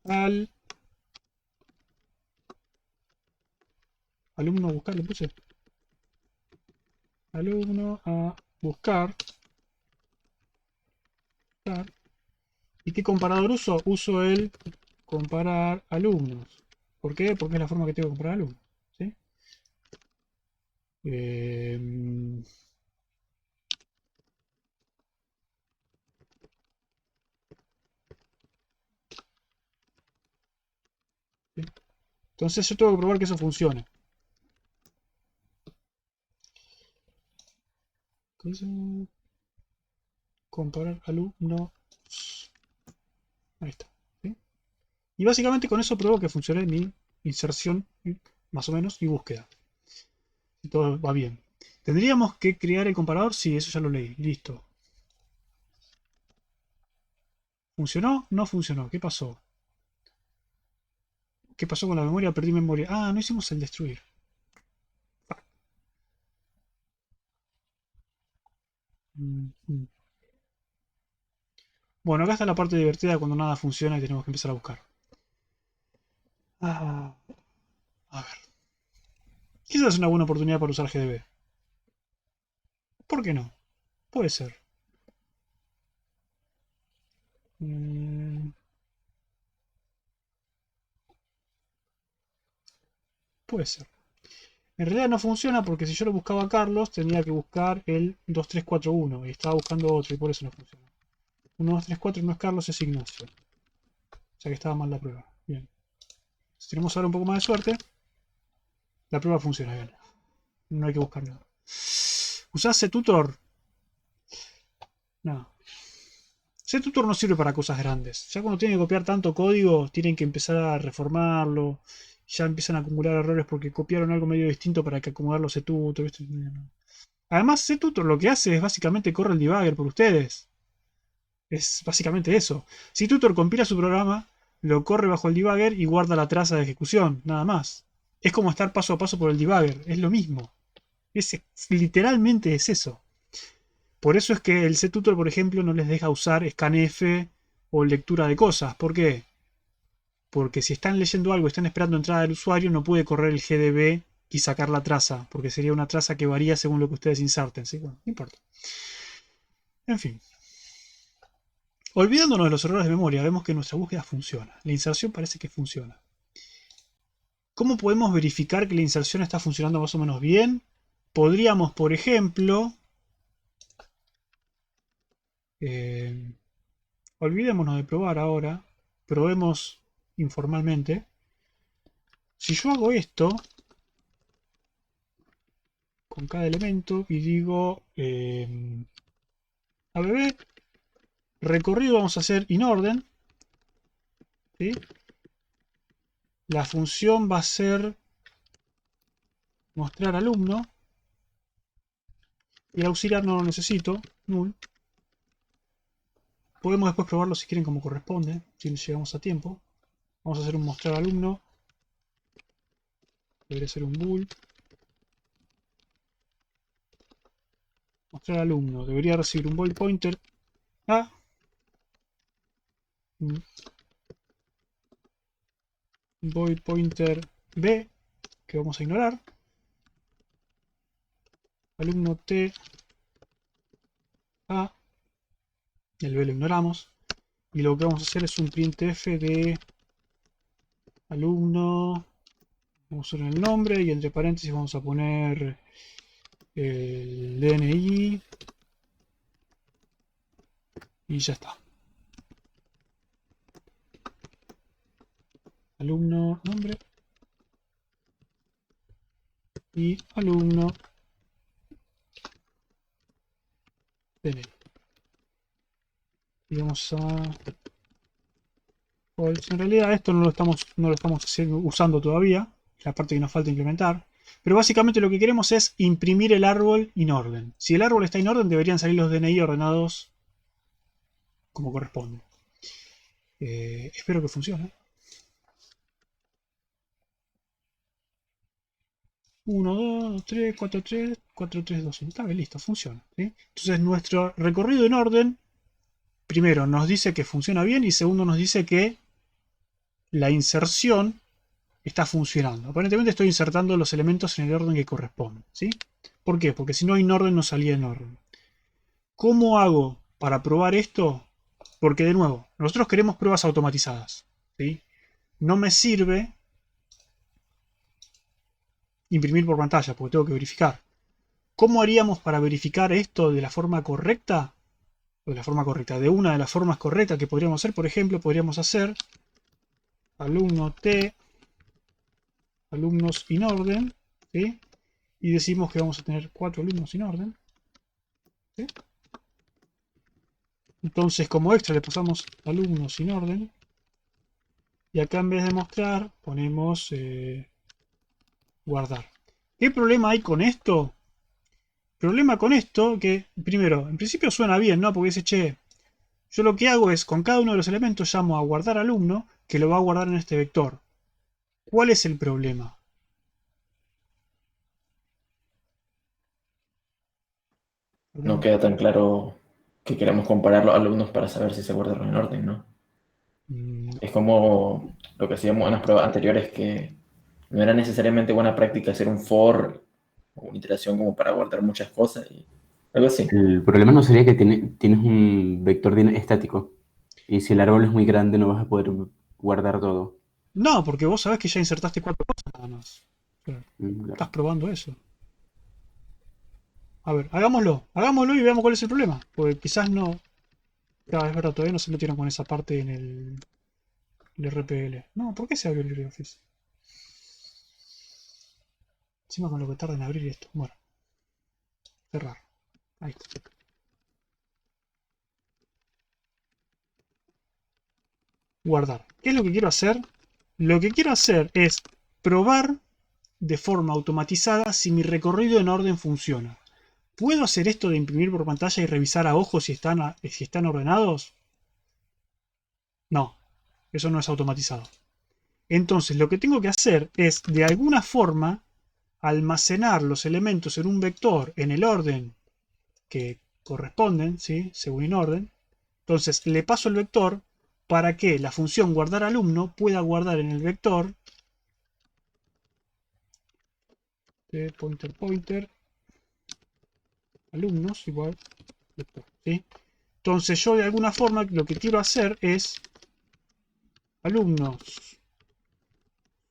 al alumno a buscar, le puse alumno a buscar. ¿Y qué comparador uso? Uso el comparar alumnos. ¿Por qué? Porque es la forma que tengo de comparar alumnos. ¿Sí? ¿Sí? Entonces yo tengo que probar que eso funcione. Comparar alumnos. Ahí está. ¿Sí? Y básicamente con eso pruebo que funcione mi inserción, más o menos, y búsqueda. Y todo va bien. ¿Tendríamos que crear el comparador? Sí, eso ya lo leí. Listo. ¿Funcionó? No funcionó. ¿Qué pasó? Ok, ¿Qué pasó con la memoria? Perdí memoria. Ah, no hicimos el destruir. Mm. Bueno, acá está la parte divertida cuando nada funciona y tenemos que empezar a buscar. A ver. Quizás es una buena oportunidad para usar GDB. ¿Por qué no? Puede ser. Puede ser. En realidad no funciona porque si yo lo buscaba a Carlos, tenía que buscar el 2341 y estaba buscando otro y por eso no funciona. 1234 no es Carlos, es Ignacio. O sea que estaba mal la prueba. Bien. Si tenemos ahora un poco más de suerte, la prueba funciona bien. No hay que buscar nada. ¿Usás CTutor? No. CTutor no sirve para cosas grandes. Ya cuando tienen que copiar tanto código, tienen que empezar a reformarlo. Ya empiezan a acumular errores porque copiaron algo medio distinto para que acomodarlo CTutor. ¿Viste? Además, CTutor lo que hace es básicamente corre el debugger por ustedes. Es básicamente eso. Si Tutor compila su programa, lo corre bajo el debugger y guarda la traza de ejecución, nada más. Es como estar paso a paso por el debugger, es lo mismo. Literalmente es eso. Por eso es que el CTutor, por ejemplo, no les deja usar scanf o lectura de cosas. ¿Por qué? Porque si están leyendo algo, están esperando entrada del usuario, no puede correr el GDB y sacar la traza, porque sería una traza que varía según lo que ustedes inserten. ¿Sí? Bueno, no importa. En fin. Olvidándonos de los errores de memoria, vemos que nuestra búsqueda funciona. La inserción parece que funciona. ¿Cómo podemos verificar que la inserción está funcionando más o menos bien? Podríamos, por ejemplo... olvidémonos de probar ahora. Probemos informalmente. Si yo hago esto con cada elemento y digo abb, recorrido vamos a hacer inorden, ¿sí? La función va a ser mostrar alumno y el auxiliar no lo necesito, null. Podemos después probarlo si quieren como corresponde, si llegamos a tiempo. Vamos a hacer un mostrar alumno. Debería ser un bool. Mostrar alumno. Debería recibir un void pointer A. Un void pointer B, que vamos a ignorar. Alumno T A. El B lo ignoramos. Y lo que vamos a hacer es un printf de alumno. Vamos a poner el nombre y entre paréntesis vamos a poner el DNI. Y ya está. Alumno, nombre. Y alumno, DNI. Y vamos a... Pues en realidad esto no lo estamos usando todavía. Es la parte que nos falta implementar. Pero básicamente lo que queremos es imprimir el árbol en orden. Si el árbol está en orden, deberían salir los DNI ordenados como corresponde. Espero que funcione. 1, 2, 3, 4, 3, 4, 3, 2, 1. Está bien, listo, funciona. ¿Sí? Entonces nuestro recorrido en orden, primero nos dice que funciona bien y segundo nos dice que la inserción está funcionando. Aparentemente estoy insertando los elementos en el orden que corresponde. ¿Sí? ¿Por qué? Porque si no en orden no salía en orden. ¿Cómo hago para probar esto? Porque de nuevo, nosotros queremos pruebas automatizadas. ¿Sí? No me sirve imprimir por pantalla porque tengo que verificar. ¿Cómo haríamos para verificar esto de la forma correcta? De la forma correcta, de una de las formas correctas que podríamos hacer, por ejemplo, podríamos hacer alumno T, alumnos in orden, ¿sí? Y decimos que vamos a tener 4 alumnos in orden. ¿Sí? Entonces, como extra le pasamos alumnos in orden. Y acá en vez de mostrar, ponemos guardar. ¿Qué problema hay con esto? Problema con esto que, primero, en principio suena bien, ¿no? Porque dice, che, yo lo que hago es, con cada uno de los elementos llamo a guardar alumno, que lo va a guardar en este vector. ¿Cuál es el problema?
No queda tan claro que queremos comparar los alumnos para saber si se guardaron en orden, ¿no?
Mm,
Es como lo que hacíamos en las pruebas anteriores, que no era necesariamente buena práctica hacer un for o una iteración como para guardar muchas cosas y algo así.
El problema no sería que tienes un vector estático. Y si el árbol es muy grande, no vas a poder guardar todo.
No, porque vos sabés que ya insertaste 4 cosas nada más. Claro, estás
Claro.
probando eso. A ver, hagámoslo y veamos cuál es el problema. Porque quizás no. Claro, es verdad, todavía no se metieron con esa parte en el RPL. No, ¿por qué se abrió el LibreOffice? Encima con lo que tarda en abrir esto. Bueno, cerrar. Ahí está. Guardar. ¿Qué es lo que quiero hacer? Lo que quiero hacer es probar de forma automatizada si mi recorrido en orden funciona. ¿Puedo hacer esto de imprimir por pantalla y revisar a ojo si están ordenados? No, eso no es automatizado. Entonces lo que tengo que hacer es de alguna forma almacenar los elementos en un vector en el orden que corresponden, ¿sí? Según en orden. Entonces le paso el vector para que la función guardar alumno pueda guardar en el vector de pointer alumnos igual vector, ¿sí? Entonces yo de alguna forma lo que quiero hacer es alumnos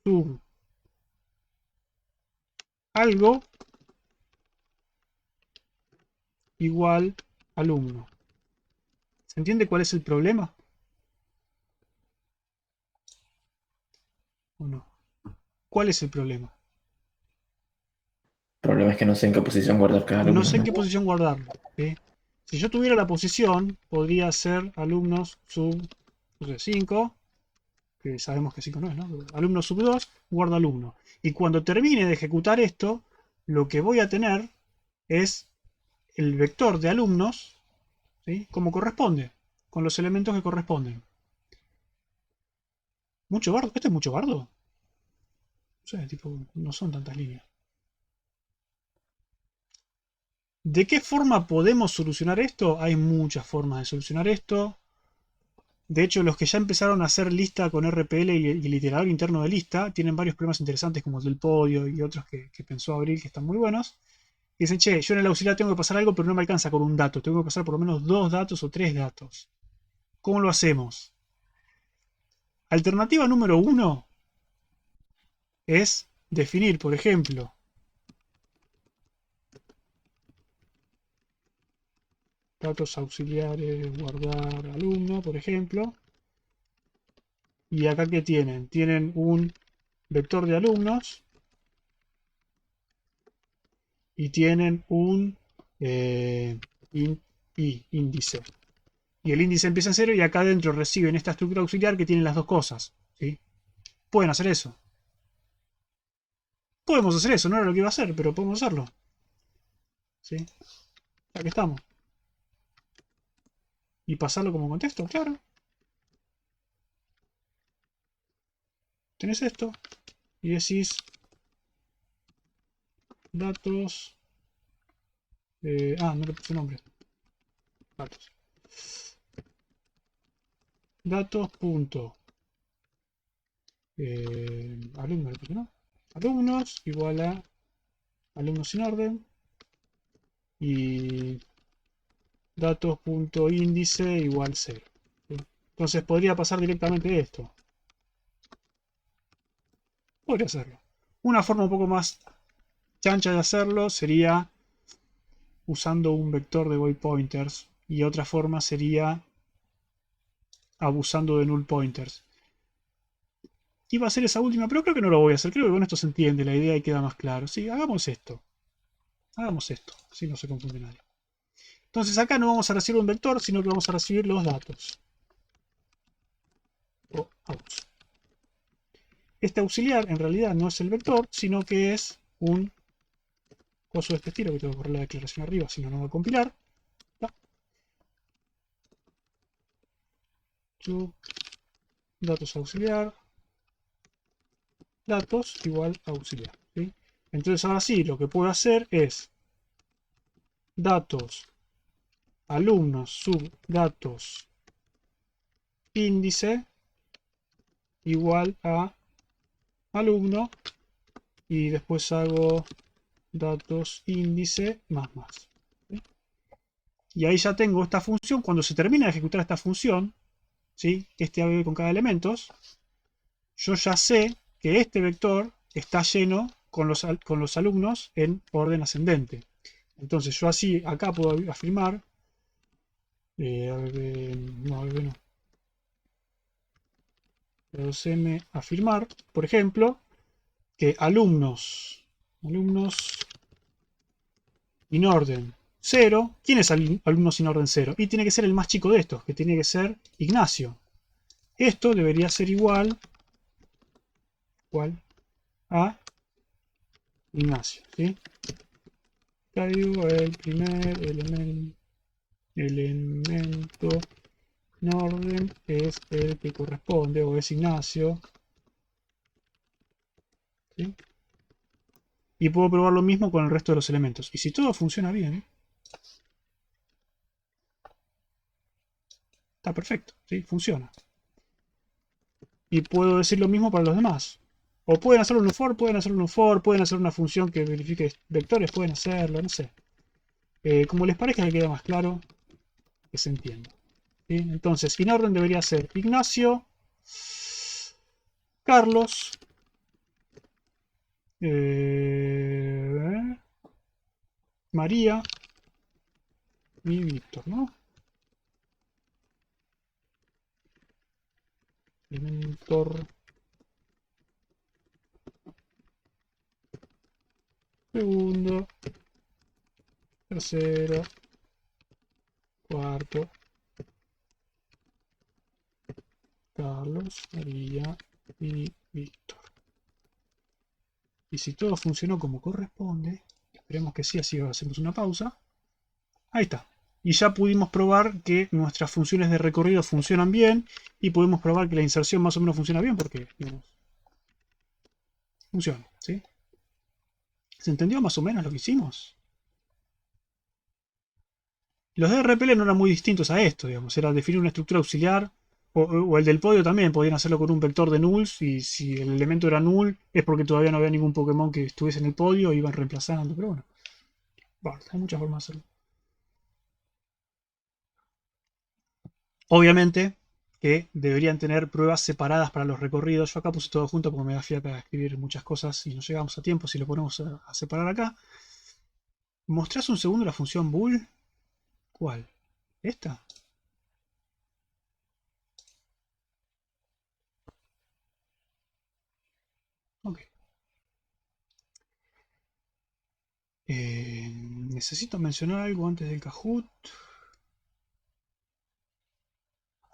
sub algo igual alumno. ¿Se entiende cuál es el problema? ¿O no? ¿Cuál es el problema?
El problema es que no sé en qué posición guardar cada
No
alumno,
sé en
¿no?
qué posición guardarlo, ¿sí? Si yo tuviera la posición, podría ser alumnos sub no sé, 5, que sabemos que 5 no es, ¿no? Alumnos sub 2, guardo alumno. Y cuando termine de ejecutar esto, lo que voy a tener es el vector de alumnos, ¿sí? Como corresponde, con los elementos que corresponden. ¿Mucho bardo? ¿Este es mucho bardo? No sé, tipo, no son tantas líneas. ¿De qué forma podemos solucionar esto? Hay muchas formas de solucionar esto. De hecho, los que ya empezaron a hacer lista con RPL y el iterador interno de lista tienen varios problemas interesantes como el del podio y otros que pensó Abril que están muy buenos. Y dicen, che, yo en el auxiliar tengo que pasar algo, pero no me alcanza con un dato. Tengo que pasar por lo menos 2 datos o 3 datos. ¿Cómo lo hacemos? Alternativa número 1 es definir, por ejemplo, datos auxiliares, guardar alumno, por ejemplo. Y acá ¿qué tienen? Tienen un vector de alumnos y tienen un índice. Y el índice empieza en 0 y acá adentro reciben esta estructura auxiliar que tiene las dos cosas. ¿Sí? Pueden hacer eso. Podemos hacer eso, no era lo que iba a hacer, pero podemos hacerlo. ¿Sí? Aquí estamos. Y pasarlo como contexto, claro. Tenés esto y decís datos. No le puse nombre. Datos. Datos. Punto. Alumnos, ¿no? Alumnos igual a alumnos sin orden y datos.índice igual 0. ¿Sí? Entonces podría pasar directamente esto. Podría hacerlo. Una forma un poco más chancha de hacerlo sería usando un vector de void pointers y otra forma sería abusando de null pointers. Iba a hacer esa última, pero creo que no lo voy a hacer. Creo que con esto se entiende la idea y queda más claro. Sí, hagamos esto. Hagamos esto, así no se confunde nadie. Entonces acá no vamos a recibir un vector, sino que vamos a recibir los datos. O outs. Este auxiliar en realidad no es el vector, sino que es un coso de este estilo, que tengo que poner la declaración arriba, si no, no va a compilar. To datos auxiliar. datos igual a auxiliar, ¿sí? Entonces ahora sí, lo que puedo hacer es datos alumnos sub datos índice igual a alumno y después hago datos índice más. ¿Sí? Y ahí ya tengo esta función. Cuando se termina de ejecutar esta función, ¿sí? Este ABB con cada elemento, yo ya sé que este vector está lleno con los alumnos en orden ascendente. Entonces yo así acá puedo afirmar ABB no. M afirmar, por ejemplo, que alumnos sin orden 0. ¿Quién es alumno sin orden 0? Y tiene que ser el más chico de estos, que tiene que ser Ignacio. Esto debería ser igual a Ignacio, ¿sí? Acá digo el primer elemento en orden es el que corresponde, o es Ignacio, ¿sí? Y puedo probar lo mismo con el resto de los elementos. Y si todo funciona bien, está perfecto, ¿sí? Funciona. Y puedo decir lo mismo para los demás. O pueden hacerlo en un for, pueden hacerlo en un for, pueden hacer una función que verifique vectores, pueden hacerlo, no sé. Como les parezca que quede más claro, que se entienda. ¿Sí? Entonces, in orden debería ser Ignacio, Carlos, María y Víctor, ¿no? Elementor segundo, tercero, cuarto, Carlos, María y Víctor. Y si todo funcionó como corresponde, esperemos que sí, así hacemos una pausa. Ahí está. Y ya pudimos probar que nuestras funciones de recorrido funcionan bien y pudimos probar que la inserción más o menos funciona bien porque, digamos, funciona, ¿sí? ¿Se entendió más o menos lo que hicimos? Los de RPL no eran muy distintos a esto, digamos. Era definir una estructura auxiliar o el del podio también. Podían hacerlo con un vector de nulls y si el elemento era null es porque todavía no había ningún Pokémon que estuviese en el podio e iban reemplazando. Pero bueno, hay muchas formas de hacerlo. Obviamente que deberían tener pruebas separadas para los recorridos. Yo acá puse todo junto porque me da fiaca escribir muchas cosas y no llegamos a tiempo si lo ponemos a separar acá. ¿Mostrás un segundo la función bool? ¿Cuál? ¿Esta? Ok. Necesito mencionar algo antes del Kahoot.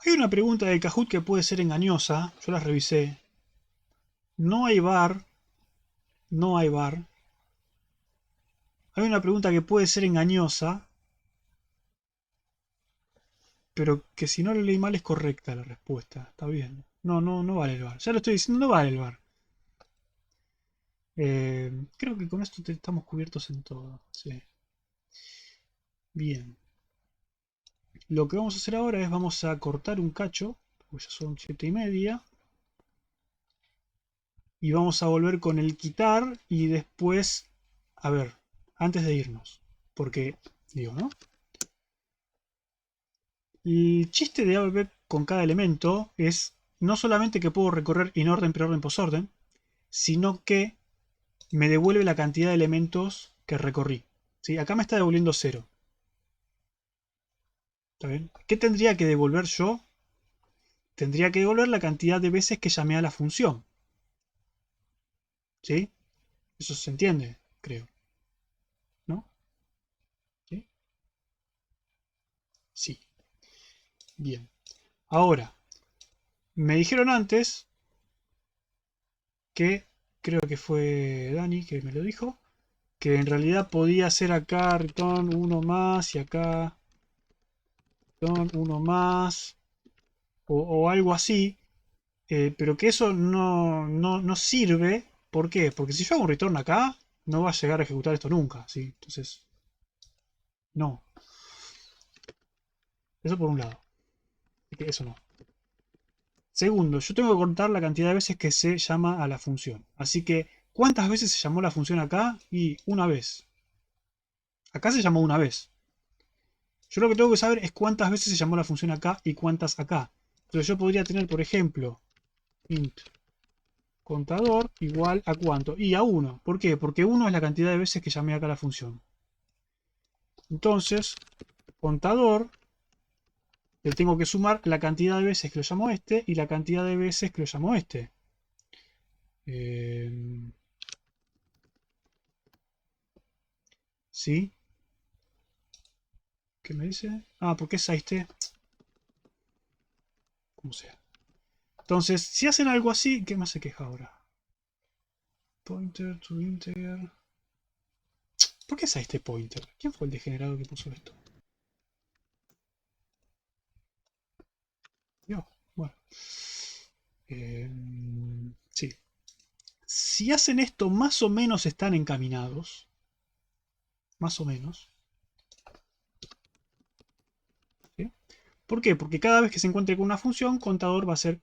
Hay una pregunta del Kahoot que puede ser engañosa. Yo la revisé. No hay bar. No hay bar. Hay una pregunta que puede ser engañosa, pero que si no lo leí mal es correcta la respuesta. Está bien. No vale el bar. Ya lo estoy diciendo, no vale el bar. Creo que con esto estamos cubiertos en todo. Sí. Bien. Lo que vamos a hacer ahora es vamos a cortar un cacho, porque ya son 7:30. Y vamos a volver con el quitar y después, a ver, antes de irnos. Porque, digo, ¿no? El chiste de ABB con cada elemento es no solamente que puedo recorrer in orden, preorden, posorden, sino que me devuelve la cantidad de elementos que recorrí. ¿Sí? Acá me está devolviendo 0. ¿Está bien? ¿Qué tendría que devolver yo? Tendría que devolver la cantidad de veces que llamé a la función. ¿Sí? Eso se entiende, creo. ¿No? ¿Sí? Sí. Bien. Ahora, me dijeron antes que, creo que fue Dani que me lo dijo, que en realidad podía hacer acá return 1 más y acá return 1 más o algo así. pero que eso no sirve. ¿Por qué? Porque si yo hago un return acá, no va a llegar a ejecutar esto nunca, ¿sí? Entonces, no. Eso por un lado. Así que eso no. Segundo, yo tengo que contar la cantidad de veces que se llama a la función. Así que, ¿cuántas veces se llamó la función acá? Y una vez. Acá se llamó una vez. Yo lo que tengo que saber es cuántas veces se llamó la función acá y cuántas acá. Entonces yo podría tener, por ejemplo, int contador igual a cuánto. Y a 1. ¿Por qué? Porque 1 es la cantidad de veces que llamé acá la función. Entonces, contador, le tengo que sumar la cantidad de veces que lo llamó este y la cantidad de veces que lo llamó este. ¿Sí? ¿Qué me dice? Ah, ¿por qué es este? Como sea. Entonces, si hacen algo así, ¿qué más se queja ahora? Pointer to integer. ¿Por qué es este pointer? ¿Quién fue el degenerado que puso esto? Yo, bueno. Sí. Si hacen esto, más o menos están encaminados. Más o menos. ¿Sí? ¿Por qué? Porque cada vez que se encuentre con una función, contador va a ser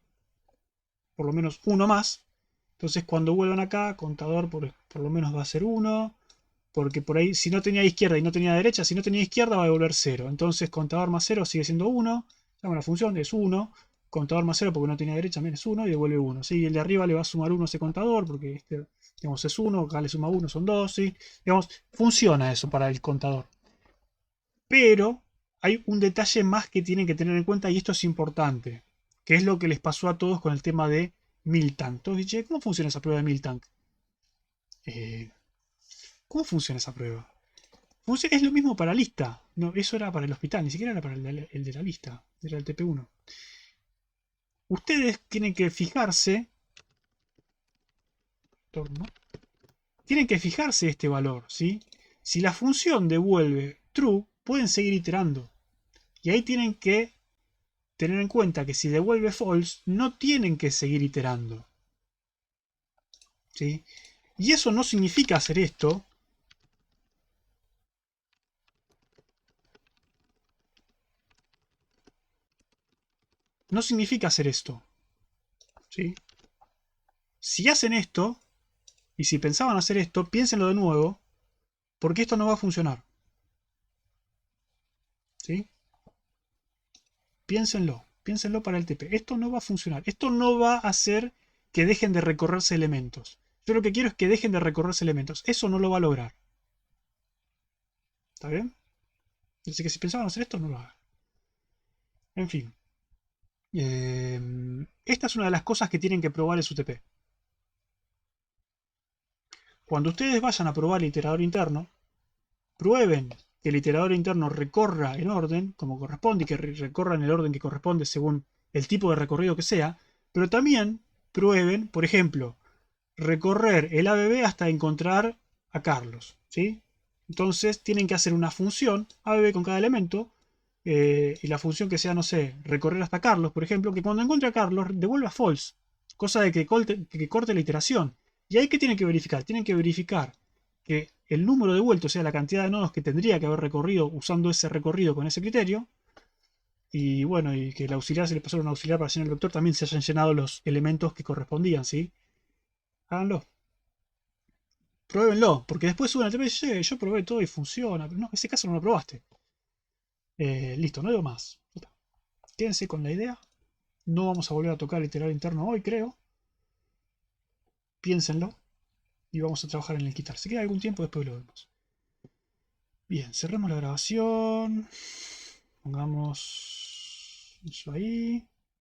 por lo menos uno más. Entonces cuando vuelvan acá, contador por lo menos va a ser 1. Porque por ahí, si no tenía izquierda y no tenía derecha, si no tenía izquierda va a devolver 0. Entonces contador más 0 sigue siendo 1. Llama la función, es 1. Contador más 0 porque no tenía derecha también es 1 y devuelve 1. ¿Sí? Y el de arriba le va a sumar 1 a ese contador porque este, digamos, es 1. Acá le suma 1, son 2. ¿Sí? Digamos, funciona eso para el contador. Pero hay un detalle más que tienen que tener en cuenta y esto es importante. Que es lo que les pasó a todos con el tema de Miltank. Entonces, che, ¿cómo funciona esa prueba de Miltank? ¿Cómo funciona esa prueba? Es lo mismo para lista. No, eso era para el hospital, ni siquiera era para el de la lista. Era el TP1. Ustedes tienen que fijarse. Tienen que fijarse este valor, ¿sí? Si la función devuelve true, pueden seguir iterando. Y ahí tienen que tener en cuenta que si devuelve false, no tienen que seguir iterando. ¿Sí? Y eso no significa hacer esto. No significa hacer esto. ¿Sí? Si hacen esto, y si pensaban hacer esto, piénsenlo de nuevo, porque esto no va a funcionar. ¿Sí? Piénsenlo para el TP. Esto no va a funcionar. Esto no va a hacer que dejen de recorrerse elementos. Yo lo que quiero es que dejen de recorrerse elementos. Eso no lo va a lograr. ¿Está bien? Así que si pensaban hacer esto, no lo hagan. En fin. Esta es una de las cosas que tienen que probar en su TP. Cuando ustedes vayan a probar el iterador interno, prueben que el iterador interno recorra en orden, como corresponde, y que recorra en el orden que corresponde según el tipo de recorrido que sea, pero también prueben, por ejemplo, recorrer el ABB hasta encontrar a Carlos, ¿sí? Entonces tienen que hacer una función ABB con cada elemento, y la función que sea, no sé, recorrer hasta Carlos, por ejemplo, que cuando encuentre a Carlos devuelva false, cosa de que corte la iteración. ¿Y ahí qué tienen que verificar? Tienen que verificar que el número devuelto, o sea, la cantidad de nodos que tendría que haber recorrido usando ese recorrido con ese criterio, y bueno, y que el auxiliar se le pasó un auxiliar para llenar el vector, también se hayan llenado los elementos que correspondían, ¿sí? Háganlo. Pruébenlo, porque después suben al TP y dicen, yo probé todo y funciona. Pero no, en ese caso no lo probaste. Listo, no digo más. Quédense con la idea. No vamos a volver a tocar el iterador interno hoy, creo. Piénsenlo. Y vamos a trabajar en el quitar. Si queda algún tiempo, después lo vemos. Bien, cerremos la grabación. Pongamos eso ahí.